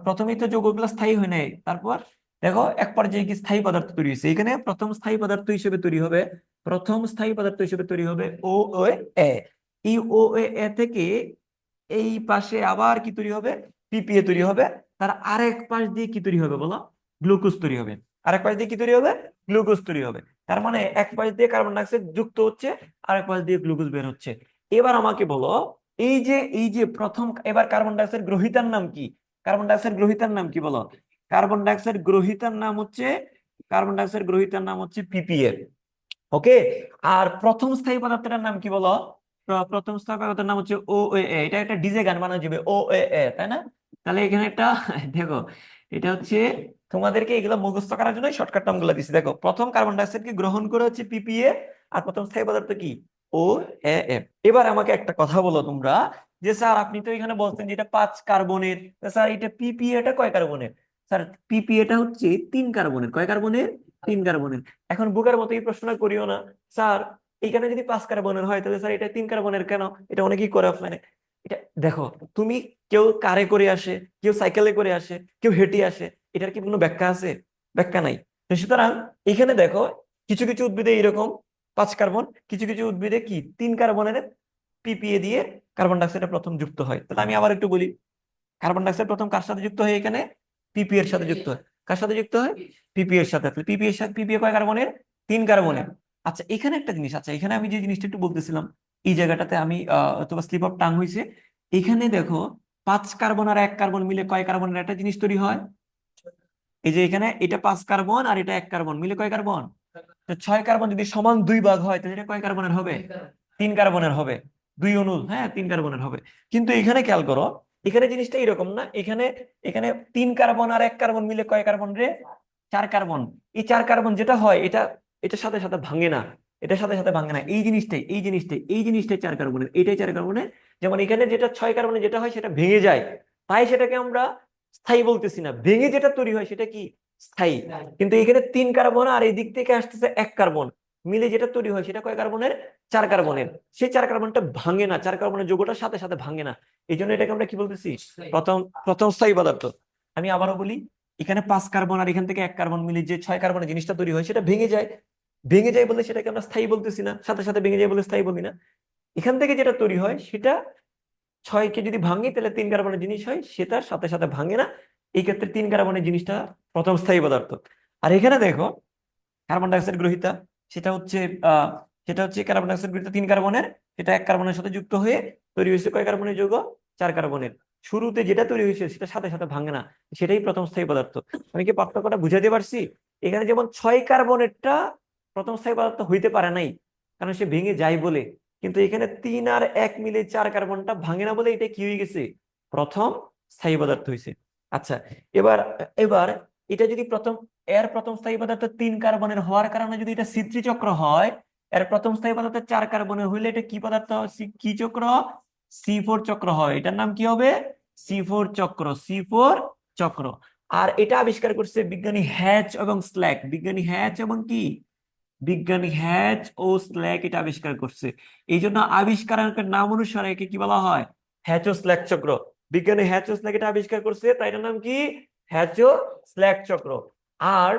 প্রথমেই তো যৌগগুলো স্থায়ী হয় নাই, তারপর দেখো এক পর্যায়ে কি স্থায়ী পদার্থ তৈরি হয়েছে। এখানে প্রথম স্থায়ী পদার্থ হিসেবে তৈরি হবে OOA। এই OOA থেকে এই পাশে আবার কি তৈরি হবে? পিপিএ তৈরি হবে। তার আরেক পাশ দিয়ে কি তৈরি হবে বলো? গ্লুকোজ তৈরি হবে। আরেক পাশ দিয়ে কি তৈরি হবে? গ্লুকোজ তৈরি হবে। তার মানে এক পাশ দিয়ে কার্বন ডাইঅক্সাইড যুক্ত হচ্ছে, আরেক পাশ দিয়ে গ্লুকোজ বের হচ্ছে। এবার আমাকে বলো, এই যে প্রথম, এবার কার্বন ডাইঅক্সাইড গ্রহীতার নাম কি? কার্বন ডাইঅক্সাইড গ্রহীতার নাম কি বলো? কার্বন ডাইঅক্সাইড গ্রহীতার নাম হচ্ছে পিপিএ। ওকে। আর প্রথম স্থায়ী পদার্থটার নাম কি বলো? প্রথম স্থায়ী পদার্থের নাম হচ্ছে OAA। এটা একটা ডিজে গান বানানো যাবে, OAA, তাই না? তাহলে এখানে একটা দেখো, এটা হচ্ছে তোমাদেরকে এগুলো মুখস্থ করার জন্য শর্টকাট নাম গুলো দিচ্ছি। দেখো, প্রথম কার্বন ডাইঅক্সাইড কে গ্রহণ করে হচ্ছে PPA, আর প্রথম স্থায়ী পদার্থ কি? OAA। এবার আমাকে একটা কথা বলো তোমরা, যে স্যার আপনি তো এখানে বলছেন যে এটা 5 কার্বনের, স্যার এটা PPA টা কয় কার্বনের? স্যার PPA টা হচ্ছে 3 কার্বনের। কয় কার্বনের? 3 কার্বনের। এখন বোকার মতো এই প্রশ্নটা করিও না, স্যার এখানে যদি 5 কার্বনের হয় তাহলে স্যার এটা 3 কার্বনের কেন? এটা অনেকেই করে অফলাইনে। এটা দেখো, তুমি কেউ কারে করে আসে, কেউ সাইকেলে করে আসে, কেউ হেঁটে আসে, এটার কি কোনো ব্যাখ্যা আছে? ব্যাখ্যা নাই। তো সুতরাং এখানে দেখো, কিছু কিছু উদ্ভিদে এরকম 5 কার্বন, কিছু কিছু উদ্ভিদে কি 3 কার্বনের পিপিএ দিয়ে কার্বন ডাইঅক্সাইড প্রথম যুক্ত হয়। তাহলে আমি আবার একটু বলি, কার্বন ডাইঅক্সাইড প্রথম কার সাথে যুক্ত হয়? এখানে পিপি এর সাথে যুক্ত হয়। কার সাথে যুক্ত হয়? পিপি এর সাথে। পিপি এর সাথে, পিপি কয় কার্বনের? 3 কার্বনের। আচ্ছা এখানে একটা জিনিস, আচ্ছা এখানে আমি যে জিনিসটা একটু বলতেছিলাম, এই জায়গাটাতে আমি তোমার স্লিপ অফ টাং হয়েছে। এখানে দেখো 5 কার্বন আর 1 কার্বন মিলে কয় কার্বনের একটা জিনিস তৈরি হয়? এই যে এখানে এটা 5 কার্বন আর এটা 1 কার্বন মিলে কয় কার্বন? তো 6 কার্বন যদি সমান 2 ভাগ হয় তাহলে এটা কয় কার্বনের হবে? 3 কার্বনের হবে। 2 অণু, হ্যাঁ 3 কার্বনের হবে। কিন্তু এখানে খেয়াল করো, এখানে জিনিসটা এরকম না। এখানে এখানে 3 কার্বন আর 1 কার্বন মিলে কয় কার্বন রে? 4 কার্বন। এই 4 কার্বন যেটা হয়, এটা এটার সাথে সাথে ভাঙে না, এটার সাথে সাথে ভাঙে না। এই জিনিসটাই 4 কার্বনের, এটাই 4 কার্বনের। যেমন এখানে যেটা 6 কার্বনের যেটা হয় সেটা ভেঙে যায়, তাই সেটাকে আমরা স্থায়ী বলতেছি না। ভেঙে যেটা তৈরি হয় সেটা কি? স্থায়ী। কিন্তু এখানে 3 কার্বন আর এই দিক থেকে আসতেছে 1 কার্বন, মিলে যেটা তৈরি হয় সেটা কয় কার্বনের? 4 কার্বনের। সেই 4 কার্বনটা ভাঙে না, 4 কার্বনের যৌগটার সাথে সাথে ভাঙে না। এই জন্য এটাকে আমরা কি বলতেছি? প্রথম প্রথম স্থায়ী পদার্থ। আমি আবারও বলি, এখানে 5 কার্বন আর এখান থেকে 1 কার্বন মিলে যে 6 কার্বনের জিনিসটা তৈরি হয় সেটা ভেঙে যায়। ভেঙে যায় বলে সেটাকে আমরা স্থায়ী বলতেছি না, সাথে সাথে ভেঙে যায় বলে স্থায়ী বলি না। এখান থেকে যেটা তৈরি হয় সেটা 6কে যদি ভাঙি তাহলে 3 কার্বনের জিনিস হয়, সেটার সাথে সাথে ভাঙে না। এই ক্ষেত্রে 3 কার্বনের জিনিসটা প্রথম স্থায়ী পদার্থ। আর এখানে দেখো কার্বন ডাইঅক্সাইড গ্রহিতা, সেটা হচ্ছে আহ সেটা হচ্ছে কার্বন ডাইঅক্সাইড গ্রহিতা 3 কার্বনের, সেটা 1 কার্বনের সাথে যুক্ত হয়ে তৈরি হয়েছে কয় কার্বনের যৌগ? 4 কার্বনের। শুরুতে যেটা তৈরি হয়েছে সেটা সাথে সাথে ভাঙে না, সেটাই প্রথম স্থায়ী পদার্থ। আমি কি পার্থক্যটা বুঝাতে পারছি? এখানে যেমন 6 কার্বনেরটা প্রথম স্থায়ী পদার্থ হইতে পারে নাই, কারণ সে ভেঙে যায় বলে। কিন্তু এখানে 3 আর 1 মিলে 4 কার্বনটা ভাঙে না বলে এটা কি হয়ে গেছে? প্রথম স্থায়ী পদার্থ হয়েছে। আচ্ছা, এবার এবার এটা যদি প্রথম স্থায়ী পদার্থ 3 কার্বনের হওয়ার কারণে যদি এটা C3 চক্র হয়, এর প্রথম স্থায়ী পদার্থ 4 কার্বনের হইলে এটা কি পদার্থ? কি চক্র? C4 চক্র হয়। এটার নাম কি হবে? C4 চক্র। C4 চক্র। আর এটা আবিষ্কার করছে বিজ্ঞানী হ্যাচ এবং স্ল্যাক। বিজ্ঞানী হ্যাচ এবং কি? বিজ্ঞানী হ্যাচ ও স্ল্যাক এটা আবিষ্কার করছে। এই জন্য আবিষ্কারকের নাম অনুসারে একে কি বলা হয়? হ্যাচ ও স্ল্যাক চক্র। বিজ্ঞানী হ্যাচ ও স্ল্যাক এটা আবিষ্কার করছে, তাই এটার নাম কি? হ্যাচ ও স্ল্যাক চক্র। আর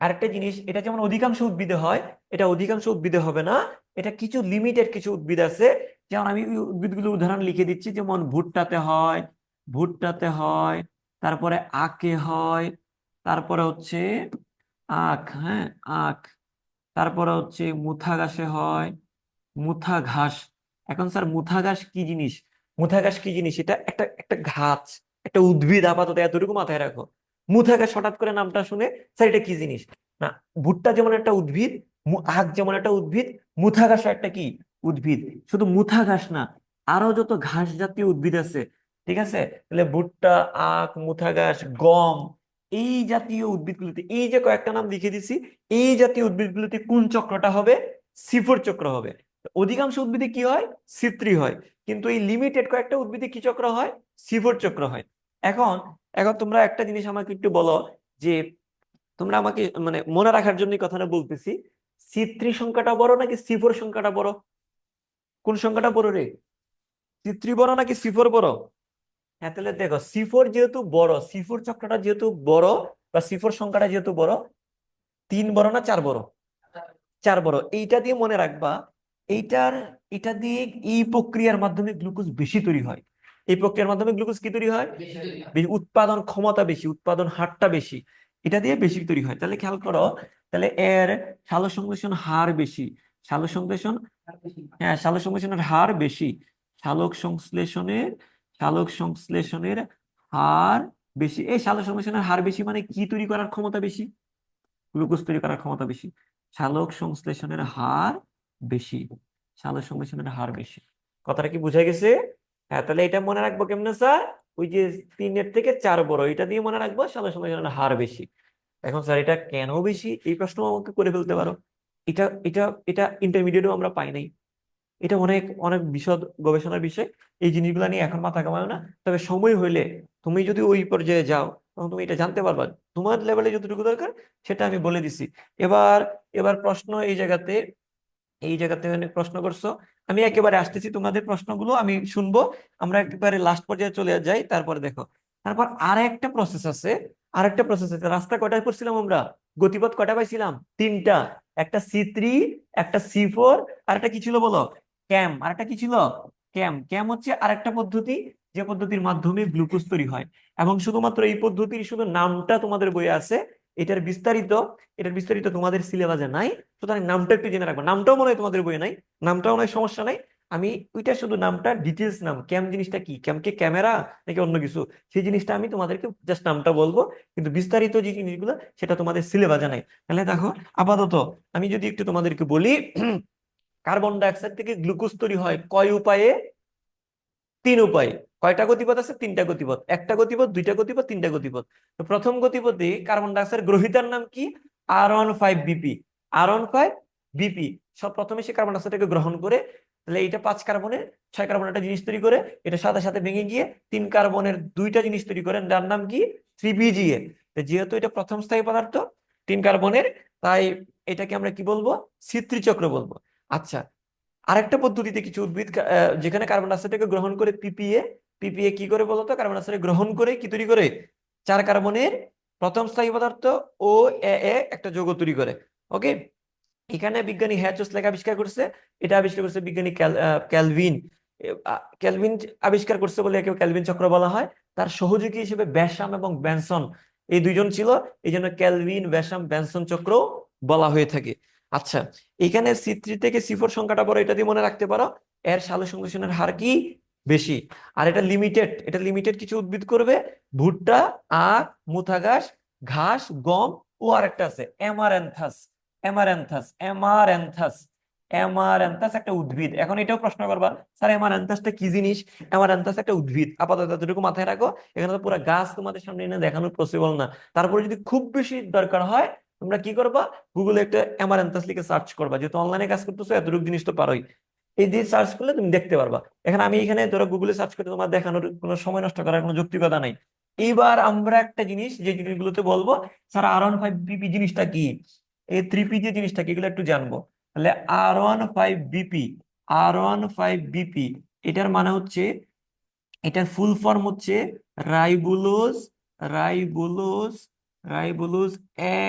আরেকটা জিনিস, এটা যেমন অধিকাংশ উদ্ভিদে হয়, এটা অধিকাংশ উদ্ভিদে হবে না। এটা কিছু লিমিটেড কিছু উদ্ভিদ আছে, যেমন আমি উদ্ভিদগুলো উদাহরণ লিখে দিচ্ছি। যেমন ভুট্টাতে হয়, ভুট্টাতে হয়, তারপরে আখে হয়, তারপরে হচ্ছে আখ, হ্যাঁ আখ, তারপরে হচ্ছে মুথা ঘাসে হয়, মুথা ঘাস। এখন স্যার মুথা ঘাস কি জিনিস? মুথা ঘাস কি জিনিস? এটা একটা একটা ঘাস, একটা উদ্ভিদ, আপাতত এতটুকু মাথায় রাখো। মুথা ঘাস হঠাৎ করে নামটা শুনে স্যার এটা কি জিনিস? না, ভুট্টা যেমন একটা উদ্ভিদ, আখ যেমন একটা উদ্ভিদ, মুথা ঘাসও একটা কি উদ্ভিদ। শুধু মুথা ঘাস না, আরো যত ঘাস জাতীয় উদ্ভিদ আছে, ঠিক আছে? তাহলে ভুট্টা, আখ, মুথা ঘাস, গম, এই জাতীয় উদ্ভিদগুলোতে, এই যে কয়েকটা নাম লিখে দিছি, এই জাতীয় উদ্ভিদগুলোতে কোন চক্রটা হবে? C4 চক্র হবে। অধিকাংশ উদ্ভিদে কি হয়? C3 হয়। কিন্তু এই লিমিটেড কয়েকটা উদ্ভিদে কি চক্র হয়? C4 চক্র হয়। এখন এখন তোমরা একটা জিনিস আমাকে একটু বলো, যে তোমরা আমাকে মানে মনে রাখার জন্য কথাটা বলতেছি, C3 সংখ্যাটা বড় নাকি C4 সংখ্যাটা বড়? কোন সংখ্যাটা বড় রে? C3 বড় নাকি C4 বড়? হ্যাঁ, তাহলে দেখো C4 যেহেতু বড়, C4 চক্রটা যেহেতু বড়, বা C4 সংখ্যাটা যেহেতু বড়, 3 বড় না 4 বড়? 4 বড়। এইটা দিয়ে মনে রাখবা, এটা দিয়ে এই প্রক্রিয়ার মাধ্যমে গ্লুকোজ বেশি তৈরি হয়। এই প্রক্রিয়ার মাধ্যমে গ্লুকোজ কি তৈরি হয়? বেশি, উৎপাদন ক্ষমতা বেশি, উৎপাদন হারটা বেশি, এটা দিয়ে বেশি তৈরি হয়। তাহলে খেয়াল করো, তাহলে এর সালোক সংশ্লেষণ হার বেশি। সালোক সংশ্লেষণ, হ্যাঁ সালোক সংশ্লেষণের হার বেশি। সালোক সংশ্লেষণের সালোক সংশ্লেষণের হার বেশি। এই সালোক সংশ্লেষণের হার বেশি মানে কি তৈরি করার ক্ষমতা বেশি? গ্লুকোজ তৈরি করার ক্ষমতা বেশি। সালোক সংশ্লেষণের হার বেশি, সালোক সংশ্লেষণের হার বেশি। কথাটা কি বোঝা গেছে? হ্যাঁ, তাহলে এটা মনে রাখবো কেমনে স্যার? ওই যে 3 থেকে 4 বড়, এটা দিয়ে মনে রাখবো সালোক সংশ্লেষণের হার বেশি। এখন স্যার এটা কেন বেশি, এই প্রশ্ন আমাকে করে ফেলতে পারো। এটা এটা এটা ইন্টারমিডিয়েটও আমরা পাই নাই। এটা অনেক অনেক বিশদ গবেষণার বিষয়। এই জিনিসগুলো নিয়ে এখন মাথা ঘামাও না। তবে সময় হইলে তুমি যদি ওই পর্যায়ে যাও, তখন তুমি এটা জানতে পারবা। তোমার লেভেলে যতটুকু দরকার সেটা আমি বলে দিছি। এবার এবার প্রশ্ন এই জায়গাতে অনেক প্রশ্ন করছো, আমি একেবারে আসতেছি, তোমাদের প্রশ্নগুলো আমি শুনবো। আমরা একেবারে লাস্ট পর্যায়ে চলে যাই, তারপরে দেখো। তারপর আরেকটা প্রসেস আছে। রাস্তা কয়টা করছিলাম আমরা? গতিপথ কয়টা পাইছিলাম? তিনটা। একটা C3, একটা C4, আর একটা কি ছিল বলো? ক্যাম। আর একটা কি ছিল? ক্যাম হচ্ছে আরেকটা পদ্ধতি, যে পদ্ধতির মাধ্যমে গ্লুকোজ তৈরি হয়। এবং শুধুমাত্র এই পদ্ধতির শুধু নামটা তোমাদের বইয়ে আছে, এটার বিস্তারিত এটার বিস্তারিত তোমাদের সিলেবাসে নাই। সুতরাং নামটা একটু জেনে রাখবো। নামটাও মনে হয় তোমাদের বইয়ে নাই, নামটাও নয়, সমস্যা নাই। আমি ওইটা শুধু নামটা, ডিটেলস নাম, ক্যাম জিনিসটা কি, ক্যামকে ক্যামেরা নাকি অন্য কিছু, সেই জিনিসটা আমি তোমাদেরকে জাস্ট নামটা বলবো, কিন্তু বিস্তারিত যে জিনিসগুলো সেটা তোমাদের সিলেবাসে নাই। তাহলে দেখো, আপাতত আমি যদি একটু তোমাদেরকে বলি, কার্বন ডাই অক্সাইড থেকে গ্লুকোজ তৈরি হয় কয় উপায়ে? 3 উপায়ে। কয়টা গতিপথ আছে? 3টা গতিপথ। একটা গতিপথ, 2টা গতিপথ, 3টা গতিপথ। তো প্রথম গতিপথে কার্বন ডাই অক্সাইড গ্রহিতার নাম কি? R15BP। R15BP। সব প্রথমে সে কার্বন ডাই অক্সাইডকে গ্রহণ করে, তাহলে এটা 5 কার্বনের 6 কার্বন একটা জিনিস তৈরি করে, এটা সাথে সাথে ভেঙে গিয়ে 3 কার্বনের 2টা জিনিস তৈরি করে, যার নাম কি? 3PGA। যেহেতু এটা প্রথম স্থায়ী পদার্থ 3 কার্বনের, তাই এটাকে আমরা কি বলবো? C3 চক্র বলবো। আচ্ছা, আরেকটা পদ্ধতিতে কিছু উদ্ভিদ যেখানে কার্বন ডাই অক্সাইডকে গ্রহণ করে পিপিএ কি করে বলতো? কার্বন ডাই অক্সাইড গ্রহণ করে কি তৈরি করে? 4 কার্বনের প্রথম স্থায়ী পদার্থ ও একটা যৌগ তৈরি করে। ওকে, এখানে বিজ্ঞানী হ্যাচোসল্যাক আবিষ্কার করছে। এটা আবিষ্কার করছে বিজ্ঞানী ক্যালভিন। ক্যালভিন আবিষ্কার করছে বলে একে ক্যালভিন চক্র বলা হয়। তার সহযোগী হিসেবে ব্যাসাম এবং বেনসন, এই দুইজন ছিল, এই জন্য ক্যালভিন ব্যাসাম বেনসন চক্র বলা হয়ে থাকে। আচ্ছা, এখানে C3 থেকে C4 সংখ্যাটা বড়, এটা দিয়ে মনে রাখতে পারো। এর সালোকসংশ্লেষণের হার কি? বেশি। আর এটা লিমিটেড কিছু উদ্ভিদ করবে: ভুট্টা, আখ, মুথা ঘাস, গম, ও আরেকটা আছে অ্যামারান্থাস। অ্যামারান্থাস একটা উদ্ভিদ। এখন এটাও প্রশ্ন করবা, স্যার অ্যামারান্থাসটা কি জিনিস? অ্যামারান্থাস একটা উদ্ভিদ, আপাতত এতটুকু মাথায় রাখো। এখানে তো পুরো গাছ তোমাদের সামনে এনে দেখানো পসিবল না। তারপরে যদি খুব বেশি দরকার হয়, তোমরা কি করবা? গুগলে একটা অ্যামারান্থাস লিখে সার্চ করবা, যেহেতু অনলাইনে কাজ করতেছো, এতটুকু জিনিস তো পারোই। এই দিয়ে সার্চ করলে তুমি দেখতে পারবা। আমি এখানে ধরো গুগলে সার্চ করে তোমার দেখানোর কোনো সময় নষ্ট করার কোনো যৌক্তিকতা নাই। এইবার আমরা একটা জিনিস, যে জিনিসগুলোতে বলবো স্যার R15BP জিনিসটা কি, এই 3PG জিনিসটা কি, এগুলো একটু জানবো। তাহলে R15BP এটার মানে হচ্ছে, এটার ফুল ফর্ম হচ্ছে রাইবোলোজ রাইবোলোজ রাইবোলোজ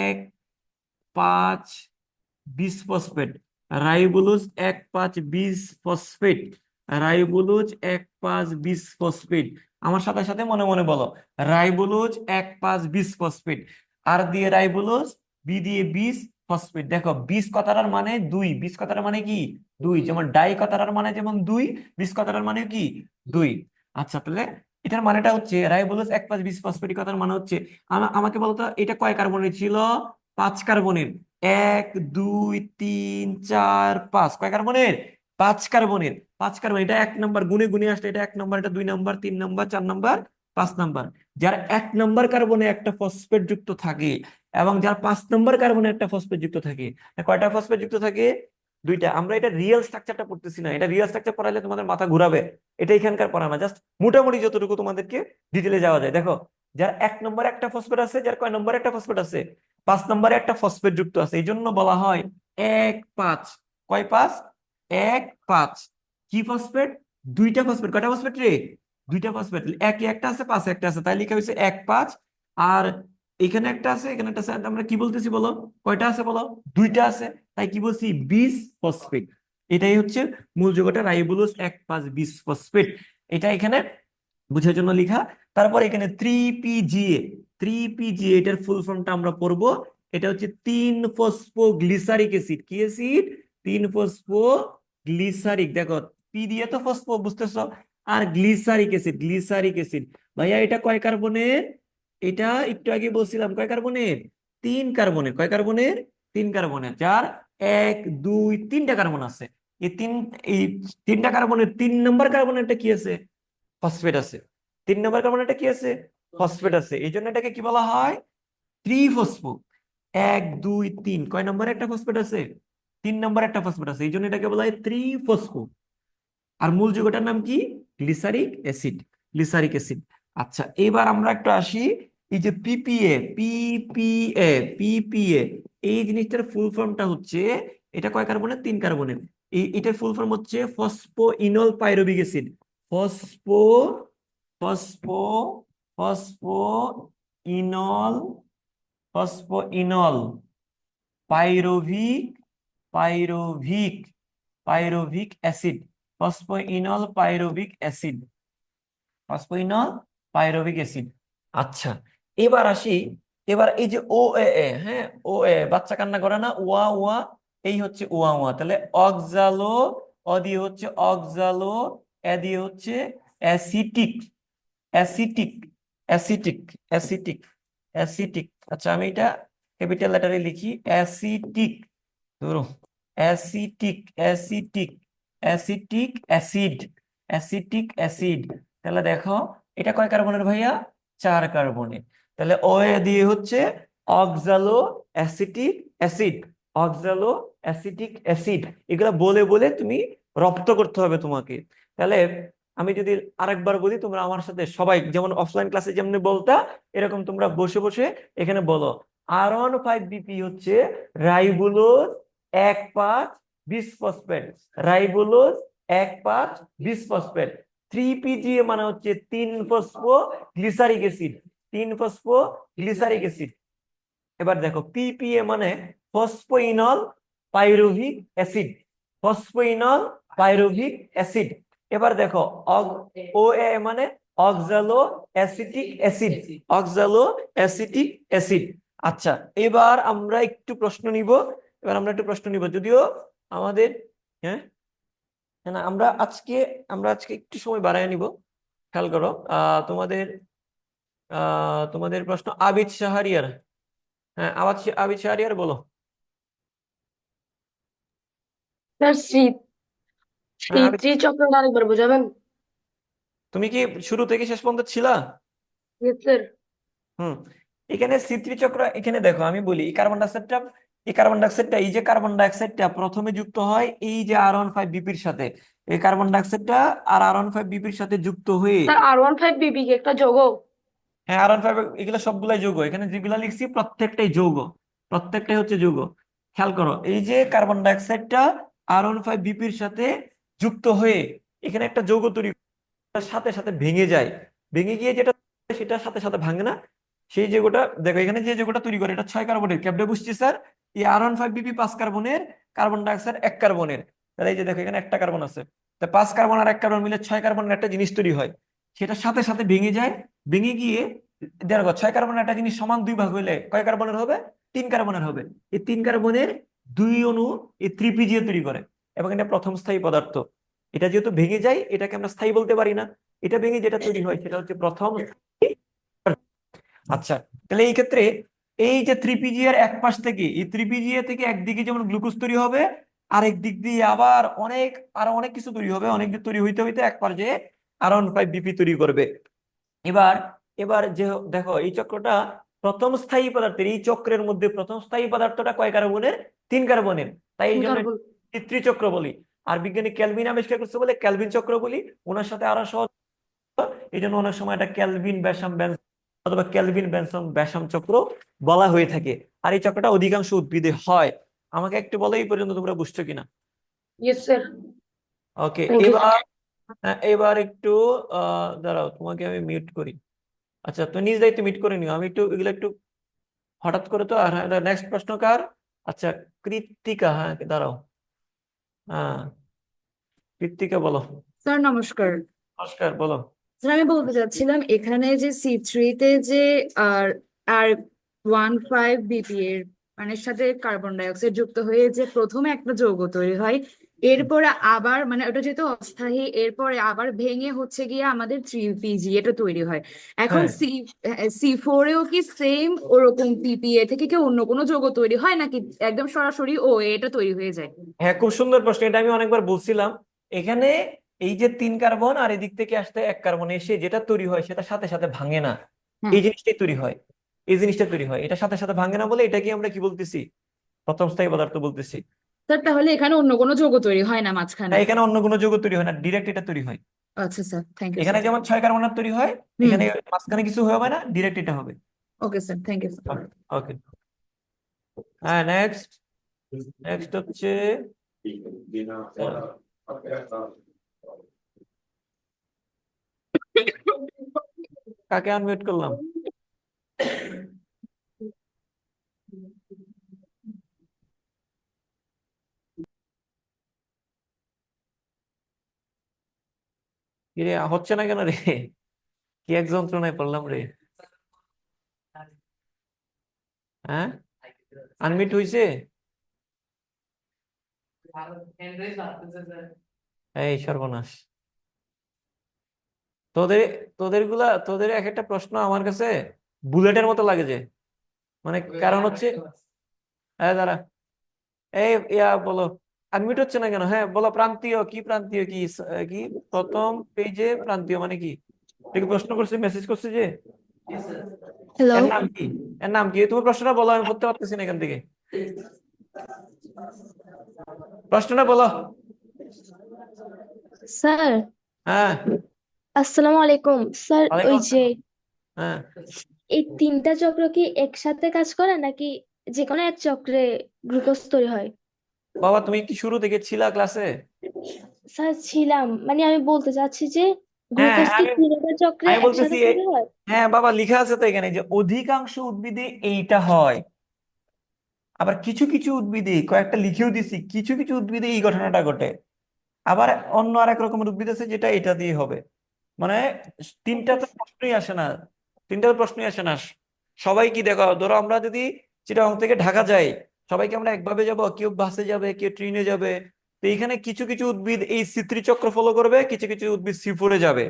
1,5-বিসফসফেট। রাইবোলোজ 1,5-বিসফসফেট। রাইবোলোজ 1,5-বিসফসফেট। আমার সাথে সাথে মনে মনে বলো, রাইবোলোজ 1,5-বিসফসফেট। আর দিয়ে রাইবোলোজ, বি দিয়ে বিস ফসফেট। দেখো, বিস কথাটার মানে 2, বিস কথাটার মানে কি? 2। যেমন ডাই কথাটার মানে যেমন 2, বিস কথাটার মানে কি? 2। আচ্ছা, তাহলে এটার মানেটা হচ্ছে রাইবোলোজ 1,5-বিসফসফেট কথার মানে হচ্ছে, আমাকে বলতো এটা কয় কার্বনের ছিল? 5 কার্বনের। 1, 2, 3, 4, 5। কয় কার্বনের? 5 কার্বনের। 5 কার্বন, এটা 1 নাম্বার গুনে গুনে আসলে, এটা 1 নাম্বার, এটা 2 নাম্বার, 3 নাম্বার, 4 নাম্বার, 5 নাম্বার। যার 1 নাম্বার কার্বনে একটা ফসফেট যুক্ত থাকে, এবং যার 5 নাম্বার কার্বনে একটা ফসফেট যুক্ত থাকে। কয়টা ফসফেট যুক্ত থাকে? 2টা। আমরা এটা রিয়েল স্ট্রাকচারটা পড়তেছি না, এটা রিয়েল স্ট্রাকচার পড়াইলে তোমাদের মাথা ঘুরাবে। এটা এখানকার পড়া না, জাস্ট মোটামুটি যতটুকু তোমাদেরকে ডিটেলে যাওয়া যায়। দেখো, যার 1 নম্বরে একটা ফসফেট আছে, যার কয় নম্বরে একটা ফসফেট আছে? 5 নম্বরে একটা ফসফেট যুক্ত আছে, এই জন্য বলা হয় 1,5। কয় 5? 1,5। কি ফসফেট? 2টা ফসফেট। কয়টা ফসফেট রে? 2টা ফসফেট। একে একটা আছে, 5 একটা আছে, তাই লেখা হয়েছে 1,5। আর এখানে একটা আছে, এখানে একটা আছে, আমরা কি বলতেছি বলো? কয়টা আছে বলো? 2টা আছে, তাই কি বলছি? বিস ফসফেট। এটাই হচ্ছে মূল যৌগটা, রাইবোলোজ 1,5-বিসফসফেট। এটা এখানে বুঝার জন্য লেখা। তারপর এখানে 3PGA এটার ফুল ফর্মটা আমরা পড়বো। এটা হচ্ছে 3-ফসফোগ্লিসারিক অ্যাসিড। কি অ্যাসিড? 3-ফসফোগ্লিসারিক। দেখো, পি দিয়ে তো ফসফো বুঝতেছো, আর গ্লিসারিক অ্যাসিড। ভাইয়া এটা কয় কার্বনের? এটা একটু আগে বলছিলাম কয় কার্বনের? 3 কার্বনের। কয় কার্বনের? 3 কার্বনের। যার 1, 2, 3টা কার্বন আছে। এই 3টা কার্বনের 3 নম্বর কার্বনেরটা কি আছে? ফসফেট আছে। 3 নম্বর কার্বনেরটা কি আছে? ফসফেট আছে। এই জন্য এটাকে কি বলা হয়? ত্রিফসফো। 1, 2, 3 কয় নম্বরে একটা ফসফেট আছে? 3 নম্বরে একটা ফসফেট আছে, এই জন্য এটাকে বলা হয় ত্রিফসফো। আর মূল যৌগটার নাম কি? Glyceric acid. আচ্ছা, এবার আমরা একটু আসি এই যে পিপিএ এই জিনিসটার ফুল ফর্মটা হচ্ছে, এটা কয় কার্বনের? 3 কার্বনের। এটার ফুল ফর্ম হচ্ছে phosphoenol pyruvic acid. Phospho phospho phosphoenol phosphoenol pyruvic pyruvic pyruvic acid. Phosphoenol pyruvic acid. Phosphoenol pyruvic acid. আচ্ছা, এবার আসি। এবার এই যে ও এ এ, হ্যাঁ, ও এ, বাচ্চা কান্না করে না, ওয়া ওয়া, এই হচ্ছে ওয়া ওয়া। তাহলে অক্সালো, অ দিয়ে হচ্ছে অক্সালো, এ দিয়ে হচ্ছে acetic acetic acetic acetic acetic. আচ্ছা, আমি এটা ক্যাপিটাল লেটারে লিখি, অ্যাসিটিক। ধরো, acetic acetic acetic acid acetic acid. তাহলে দেখো, এটা কয় কার্বনের ভাইয়া? 4 কার্বনের। তাহলে ও এ দিয়ে হচ্ছে অক্সালো অ্যাসিটিক অ্যাসিড, অক্সালো অ্যাসিটিক অ্যাসিড। এগুলো বলে বলে তুমি রপ্ত করতে হবে তোমাকে। তাহলে আমি যদি আরেকবার বলি, তোমরা আমার সাথে সবাই যেমন অফলাইন ক্লাসে যেমন বলতা, এরকম তোমরা বসে বসে এখানে বলো। R1,5-BP হচ্ছে রাইবোলোজ 1,5-বিসফসফেট। রাইবোলোজ 1,5-বিসফসফেট। 3PGA মানে হচ্ছে 3-ফসফোগ্লিসারিক অ্যাসিড। 3-ফসফোগ্লিসারিক অ্যাসিড। এবার দেখো, পিপিএ মানে ফসফোইনল pyruvic acid. Phosphoenol pyruvic acid. এবার দেখো, ও এ মানে অক্সালো অ্যাসিটিক অ্যাসিড। অক্সালো acetic acid. আচ্ছা, এবার আমরা একটু প্রশ্ন নিব। যদিও আমাদের, হ্যাঁ, না, আমরা আজকে একটু সময় বাড়ায় নিব। খেয়াল করো, তোমাদের প্রশ্ন আবিদ শাহরিয়ার। হ্যাঁ, আবিদ শাহরিয়ার বলো। স্যার হ্যাঁ, আবিদ, চক্রটা আরেকবার বোঝাবেন? তুমি কি শুরু থেকে শেষ পর্যন্ত ছিলা? Yes sir. হুম। এখানে C3 চক্র, এখানে দেখো আমি বলি, এই কার্বন ডাইঅক্সাইডটা এই যে কার্বন ডাইঅক্সাইডটা প্রথমে যুক্ত হয় এই যে R1,5-BPর সাথে। এই কার্বন ডাইঅক্সাইডটা R1,5-BPর সাথে যুক্ত হয়ে, স্যার R15BB কি একটা যৌগ? হ্যাঁ, R1,5 এগুলো সবগুলাই যৌগ। এখানে যেগুলা লিখছি প্রত্যেকটাই যৌগ, প্রত্যেকটাই হচ্ছে যৌগ। খেয়াল করো, এই যে কার্বন ডাইঅক্সাইডটা R1,5-BPর সাথে যুক্ত হয়ে এখানে একটা যৌগ তৈরি, সাথে সাথে ভেঙে যায়। ভেঙে গিয়ে যেটা, সেটা সাথে সাথে ভাঙে না। সেই যৌগটা দেখো, এখানে যে যৌগটা তৈরি করে এটা 6 কার্বনের। কেমনে বুঝছি স্যার? এই R1,5-BP 5 কার্বনের, কার্বন ডাইঅক্সাইড 1 কার্বনের। তাহলে এই যে দেখো, এখানে একটা কার্বন আছে। তা 5 কার্বন আর 1 কার্বন মিলে 6 কার্বনের একটা জিনিস তৈরি হয়। সেটা সাথে সাথে ভেঙে যায়। ভেঙে গিয়ে দেখো, 6 কার্বনের একটা জিনিস সমান 2 ভাগ হইলে কয় কার্বনের হবে? 3 কার্বনের হবে। এই 3 কার্বনের 2 অণু এই 3PGA তৈরি করে, এবং এটা প্রথম স্থায়ী পদার্থ। এটা যেহেতু ভেঙে যায়, এটাকে আমরা স্থায়ী বলতে পারি না। এটা ভেঙে যেটা তৈরি হয় সেটা হচ্ছে প্রথম। আচ্ছা, তাহলে এই ক্ষেত্রে এই যে 3PGA এর এক পাশ থেকে, এই 3PGA থেকে একদিকে যেমন গ্লুকোজ তৈরি হবে, আরেক দিক দিয়ে আবার আরো অনেক কিছু তৈরি হবে। অনেক কিছু তৈরি হইতে হইতে এক পর্যায়ে R1,5-BP তৈরি করবে। এবার এবার যে দেখো, এই চক্রটা প্রথম স্থায়ী পদার্থের, এই চক্রের মধ্যে প্রথম স্থায়ী পদার্থটা কয় কার্বনের? 3 কার্বনের। তাই এই জন্য কার্বন। C3 চক্র বলি। আর বিজ্ঞানী ক্যালভিন আবিষ্কার করছে বলে ক্যালভিন চক্র বলি। ওনার সাথে আরো সহজ, এই জন্য অনেক সময় এটা ক্যালভিন ব্যাসাম অথবা ক্যালভিন ব্যাসাম ব্যাসাম চক্র বলা হয়ে থাকে। আর এই চক্রটা অধিকাংশ উদ্ভিদে হয়। আমাকে একটু বলো, এই পর্যন্ত তোমরা বুঝছো কিনা? Yes sir. Okay, thank you. এবার একটু দাঁড়াও, তোমাকে আমি মিউট করি। আচ্ছা, তুমি নিজ দায়িত্বে মিউট করে নিও। আমি একটু এগুলো একটু হঠাৎ করে তো। আর নেক্সট প্রশ্ন কার? আচ্ছা, কৃত্তিকা। হ্যাঁ, দাঁড়াও। হ্যাঁ, কৃত্তিকা বলো। স্যার নমস্কার। নমস্কার, বলো। স্যার আমি বলতে চাচ্ছিলাম এখানে যে C3-তে যে আর R15BP এর মানে সাথে কার্বন ডাইঅক্সাইড যুক্ত হয়ে যে প্রথমে একটা যৌগ তৈরি হয়, এরপরে আবার মানে ওটা যেহেতু অস্থায়ী, এরপরে আবার ভেঙে হচ্ছে গিয়ে আমাদের 3PG এটা তৈরি হয়। এখন হ্যাঁ, C4-এও কি সেম ওরকম PPA থেকে কি অন্য কোনো যৌগ তৈরি হয় নাকি একদম সরাসরি এটা তৈরি হয়ে যায়? হ্যাঁ, খুব সুন্দর প্রশ্ন। এটা আমি অনেকবার বলছিলাম। এখানে এই যে 3 কার্বন আর এদিক থেকে আসতে 1 কার্বন এসে যেটা তৈরি হয় সেটা সাথে সাথে ভাঙে না। হ্যাঁ এই জিনিসটাই তৈরি হয়। এই জিনিসটা তৈরি হয়, এটা সাথে সাথে ভাঙে না বলে এটাকে আমরা কি বলতেছি? প্রথম স্থায়ী পদার্থ বলতেছি। স্যার, তাহলে এখানে অন্য কোনো যৌগ তৈরি হয় না মাঝখানে? না, এখানে অন্য কোনো যৌগ তৈরি হয় না, ডিরেক্ট এটা তৈরি হয়। আচ্ছা স্যার, থ্যাংক ইউ এখানে স্যার। যেমন 6 কার্বনের তৈরি হয়, এখানে মাঝখানে কিছু হবে না, ডিরেক্ট এটা হবে। Okay sir, thank you sir. Okay, হ্যাঁ, নেক্সট হচ্ছে কাকে আনমিউট করলাম? কিরে, হচ্ছে না কেন রে? কি এক যন্ত্রণায় পড়লাম রে? হ্যাঁ, আনমিউট হইছে? এই সর্বনাশ, তোদের তোদের এক একটা প্রশ্ন আমার কাছে বুলেটের মতো লাগে যে, মানে কারণ হচ্ছে, হ্যাঁ দাঁড়া, এই বলো, আনমিউট হচ্ছে না কেন? হ্যাঁ বলো, প্রান্তীয় কি, প্রান্তীয় কি, কি প্রথম পেজে প্রান্তীয় মানে কি? এটা কি প্রশ্ন করছে, মেসেজ করছে যে? হ্যালো এর নাম কি? এর নাম কি? তুমি প্রশ্নটা বলো, আমি পড়তে পারতেছি না এখান থেকে। প্রশ্নটা বলো। স্যার, হ্যাঁ, আসসালামু আলাইকুম স্যার। ওয়ালাইকুম ওই যে আসসালাম। হ্যাঁ, এই তিনটা চক্র কি একসাথে কাজ করে নাকি যে কোনো এক চক্রে গ্লুকোজ তৈরি হয়? বাবা তুমি কি শুরু থেকে ছিলা ক্লাসে? স্যার ছিলাম, মানে আমি বলতে চাচ্ছি যে হ্যাঁ, গ্লুকোজ কি আমি তিনটা চক্রে আমি বলতেছি একসাথে তৈরি হয়? হ্যাঁ বাবা, লিখা আছে তো এখানে যে অধিকাংশ উদ্ভিদে এইটা হয়, আবার কিছু কিছু উদ্ভিদে, কয়েকটা লিখেও দিছি, কিছু কিছু উদ্ভিদে এই ঘটনাটা ঘটে, আবার অন্য আরেক রকমের উদ্ভিদ আছে যেটা এটা দিয়ে হবে। মানে তিনটা তো প্রশ্নই আসে না, তিনটা তো প্রশ্নই আসে না। সবাই কি দেখো, ধরো আমরা যদি চিটাগাং থেকে ঢাকা যাই, সবাইকে আমরা একভাবে যাব, কেউ বাসে যাবে, কেউ ট্রেনে যাবে। তো এইখানে কিছু কিছু উদ্ভিদ এই C3 চক্র ফলো করবে, কিছু কিছু উদ্ভিদ C4-এ যাবে,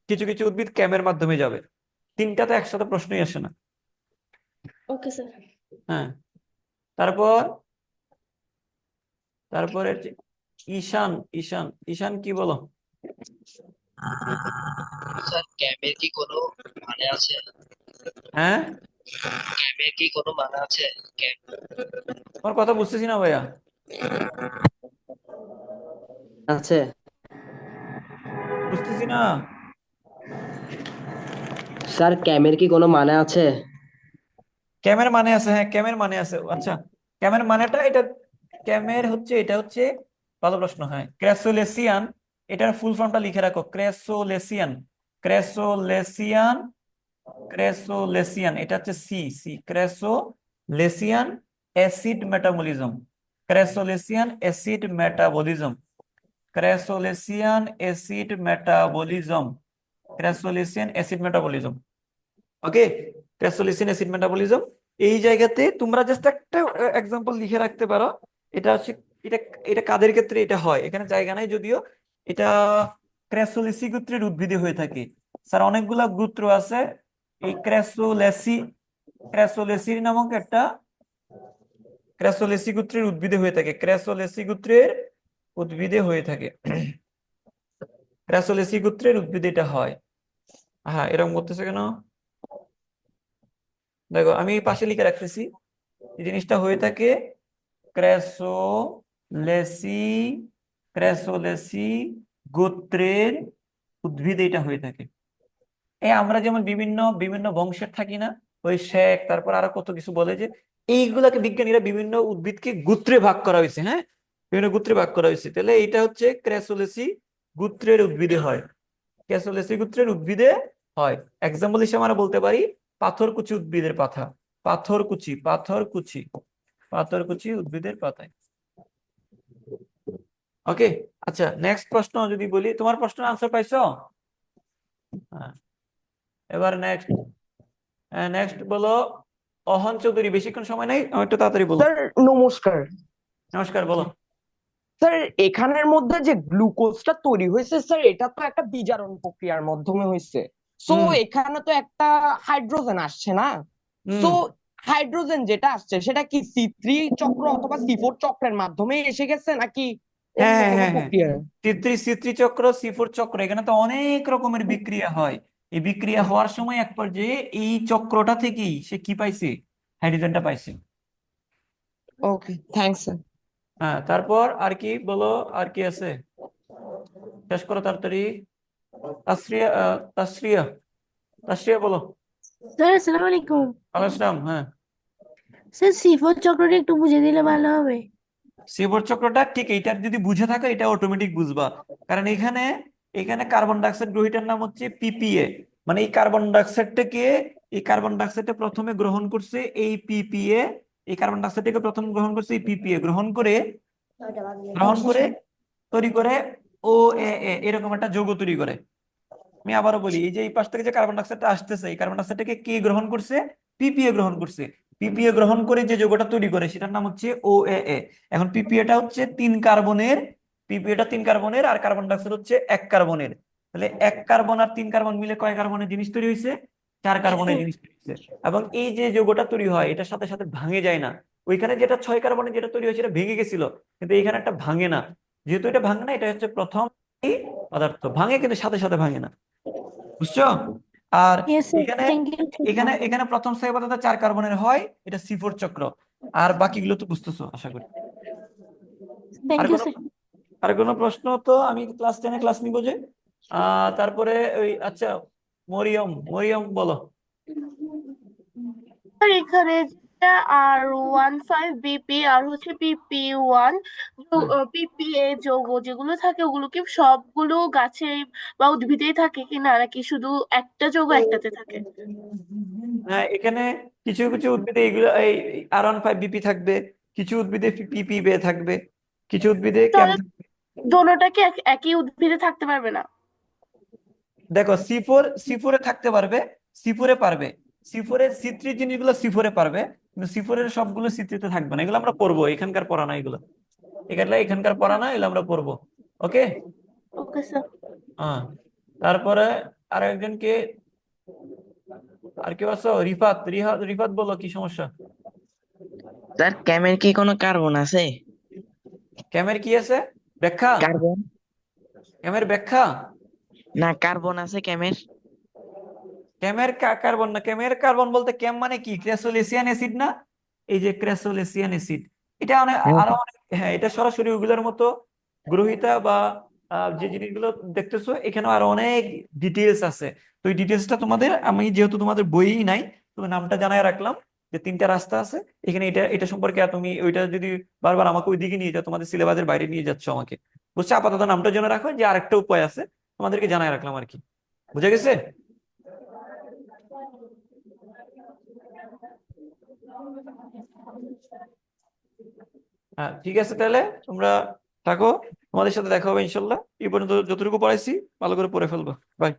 কিছু কিছু উদ্ভিদ ক্যামের মাধ্যমে যাবে। তিনটা তো একসাথে প্রশ্নই আসে না। ওকে স্যার। হ্যাঁ, তারপর তারপরে ঈশান ঈশান ঈশান কি বলো? স্যার ক্যামের কি কোনো মানে আছে? হ্যাঁ, ক্যামের কি কোনো মানে আছে? ক্যাম তোমার কথা বুঝতেছি না ভাইয়া। আছে বুঝতেছি না। স্যার, ক্যামের কি কোনো মানে আছে? ক্যামের মানে আছে, হ্যাঁ ক্যামের মানে আছে। আচ্ছা, ক্যামের মানেটা এটা, ক্যামের হচ্ছে, এটা হচ্ছে ভালো প্রশ্ন। হ্যাঁ, ক্র্যাসোলেসিয়ান, এটার ফুল ফর্মটা লিখে রাখো, ক্র্যাসোলেসিয়ান। ক্র্যাসোলেসিয়ান, ক্র্যাসোলেসিয়ান, এটা হচ্ছে C C, crassulacean acid metabolism, crassulacean acid metabolism, crassulacean acid metabolism, crassulacean acid metabolism. Okay, crassulacean acid metabolism. এই জায়গাতে তোমরা জাস্ট একটা এক্সাম্পল লিখে রাখতে পারো। এটা হচ্ছে, এটা এটা কাদের ক্ষেত্রে এটা হয়, এখানে জায়গা নাই যদিও। এটা ক্র্যাসোলিসি গোত্রের উদ্ভিদে হয়ে থাকে। স্যার অনেকগুলা গোত্র আছে, এই ক্র্যাসোলেসি নামক একটা ক্র্যাসোলেসি গোত্রের উদ্ভিদে হয়ে থাকে, ক্র্যাসোলেসি গোত্রের উদ্ভিদে হয়ে থাকে, ক্র্যাসোলেসি গোত্রের উদ্ভিদে এটা হয়। হ্যাঁ, এরকম করতেছে কেন? দেখো আমি পাশে লিখে রাখতেছি, এই জিনিসটা হয়ে থাকে ক্র্যাসোলেসি, ক্র্যাসোলেসি গোত্রের উদ্ভিদ এটা হয়ে থাকে। এই আমরা যেমন বিভিন্ন বিভিন্ন বংশের থাকি না, ওই শেখ, তারপর আরো কত কিছু বলে যে এইগুলাকে বিজ্ঞানীরা বিভিন্ন উদ্ভিদকে গোত্রে ভাগ করা হয়েছে। হ্যাঁ, বিভিন্ন গোত্রে ভাগ করা হয়েছে, তাহলে এটা হচ্ছে ক্র্যাসোলেসি গোত্রের উদ্ভিদে হয়, ক্র্যাসোলেসি গোত্রের উদ্ভিদে হয়। এক্সাম্পল হিসেবে আমরা বলতে পারি পাথরকুচি উদ্ভিদের পাতা, পাথরকুচি পাথরকুচি পাথরকুচি উদ্ভিদের পাতায়। ওকে, আচ্ছা নেক্সট প্রশ্ন যদি বলি, তোমার প্রশ্ন আনসার পাইছো? হ্যাঁ, এবার নেক্সট, নেক্সট বলো অহন চৌধুরী। বেশিক্ষণ সময় নাই, আমার একটু তাড়াতাড়ি বলো। স্যার নমস্কার। নমস্কার, বলো। স্যার এখানের মধ্যে যে গ্লুকোজটা তৈরি হয়েছে স্যার, এটা তো একটা বিজারণ প্রক্রিয়ার মাধ্যমে হয়েছে। সো হুম এখানে তো একটা হাইড্রোজেন আসছে না? সো হুম হাইড্রোজেন যেটা আসছে সেটা কি C3 চক্র অথবা C4 চক্রের মাধ্যমে এসে গেছে নাকি হ্যাঁ অন্য হ্যাঁ কোনো হ্যাঁ হ্যাঁ, প্রক্রিয়া? C3 চক্র, C4 চক্র, এখানে তো অনেক রকমের বিক্রিয়া হয়। এই বিক্রিয়া হওয়ার সময় এক পর্যায়ে এই চক্রটা থেকেই সে কি পাইছে, হাইড্রোজেনটা পাইছে। ওকে, থ্যাঙ্কস স্যার। হ্যাঁ, তারপর আর কি বলো, আর কি আছে, শেষ করো তাড়াতাড়ি। তাসরিয়া, তাসরিয়া, তাসরিয়া বলো। স্যার আসসালামু আলাইকুম। আসলাম, হ্যাঁ। স্যার C4 চক্রটা একটু বুঝিয়ে দিলে ভালো হবে। সেবর চক্রটা ঠিক এইটার যদি বুঝে থাকো এটা অটোমেটিক বুঝবা, কারণ এখানে এখানে কার্বন ডাইঅক্সাইড গ্রহীতার নাম হচ্ছে পিপিএ। মানে এই কার্বন ডাইঅক্সাইডটা প্রথমে গ্রহণ করছে এই পিপিএ, এই কার্বন ডাইঅক্সাইডটাকে প্রথম গ্রহণ করছে এই পিপিএ, গ্রহণ করে তৈরি করে ও এরকম একটা যৌগ তৈরি করে। আমি আবারও বলি, এই যে এই পাশ থেকে যে কার্বন ডাইঅক্সাইডটা আসতেছে, এই কার্বন ডাইঅক্সাইডটাকে কে গ্রহণ করছে? পিপিএ গ্রহণ করছে। পিপিএ গ্রহণ করে যে যৌগটা তৈরি করে সেটার নাম হচ্ছে OAA। এখন পিপিএটা হচ্ছে 3 কার্বনের, পিপিএটা 3 কার্বনের, আর কার্বন ডাইঅক্সাইড হচ্ছে 1 কার্বনের। তাহলে 1 কার্বন আর 3 কার্বন মিলে কয় কার্বনের জিনিস তৈরি হয়েছে? 4 কার্বনের জিনিস তৈরি হয়েছে। এবং এই যে যৌগটা তৈরি হয় এটার সাথে সাথে ভাঙে যায় না। ওইখানে যেটা 6 কার্বনের যেটা তৈরি হয়েছে এটা ভেঙে গেছিল, কিন্তু এখানে একটা ভাঙে না। যেহেতু এটা ভাঙে না, এটা হচ্ছে প্রথম এই পদার্থ, ভাঙে কিন্তু সাথে সাথে ভাঙে না। বুঝছো? আর ইয়েস স্যার, এখানে থ্যাংক ইউ। এখানে এখানে প্রথম স্থায়ী পদার্থ 4 কার্বনের হয়, এটা C4 চক্র। আর বাকিগুলো তো বুঝতেছো আশা করি। থ্যাংক আর ইউ কোনো স্যার। আর কোনো প্রশ্ন? তো আমি ক্লাস 10-এ ক্লাস নিবো যে। তারপরে ওই আচ্ছা, মরিয়ম মরিয়ম বলো। স্যার এখানে যেটা R15BP আর হচ্ছে PP1 PPA যৌগ যেগুলো থাকে ওগুলো কি সবগুলো গাছে বা উদ্ভিদেই থাকে কিনা নাকি শুধু একটা যৌগ একটাতে থাকে? হ্যাঁ, এখানে কিছু কিছু উদ্ভিদে এগুলো এই R15BP থাকবে, কিছু উদ্ভিদে PPB থাকবে, কিছু উদ্ভিদে ক্যাম তাহলে দোনোটা কি একই উদ্ভিদে থাকতে পারবে না? দেখো C4 থাকতে পারবে, C4 পারবে, C4 জিনিসগুলো C4 পারবে, কিন্তু C4 সবগুলো C3-তে থাকবে না। এগুলো আমরা পড়বো, এখানকার পড়া না এগুলো, এখানকার পড়া না, এগুলো আমরা পড়বো। ওকে। Okay sir. হ্যাঁ, তারপরে আর একজনকে, আর কেউ আছো? রিফাত বলো, কি সমস্যা? স্যার ক্যামের কি কোনো কার্বন আছে? ক্যামের কি আছে? ব্যাখ্যা? কার্বন? ক্যামের ব্যাখ্যা? না, কার্বন আছে ক্যামের? ক্যামের কার্বন না, ক্যামের কার্বন বলতে ক্যাম মানে কি? ক্রেসোলেসিয়ান অ্যাসিড না? এই যে ক্রেসোলেসিয়ান অ্যাসিড, এটা অনেক হ্যাঁ আরো অনেক, হ্যাঁ, এটা সরাসরি ওগুলোর মতো গ্রহিতা বা যে জিনিসগুলো দেখতেছো এখানে আরো অনেক ডিটেলস আছে। তো এই ডিটেলসটা তোমাদের, আমি যেহেতু তোমাদের বইই নাই, তো নামটা জানাই রাখলাম যে 3টা রাস্তা আছে এখানে। এটা এটা সম্পর্কে আর তুমি ওইটা যদি বারবার আমাকে ওইদিকে নিয়ে যাও, তোমাদের সিলেবাসের বাইরে নিয়ে যাচ্ছ আমাকে, বুঝছো? আপাতত নামটা জেনে রাখো যে আরেকটা উপায় আছে, তোমাদেরকে জানাই রাখলাম আর কি। বুঝে গেছে? হ্যাঁ, ঠিক আছে, তাহলে তোমরা থাকো, তোমাদের সাথে দেখা হবে ইনশাল্লাহ। এই পর্যন্ত যতটুকু পড়াইছি ভালো করে পড়ে ফেলবো। বাই।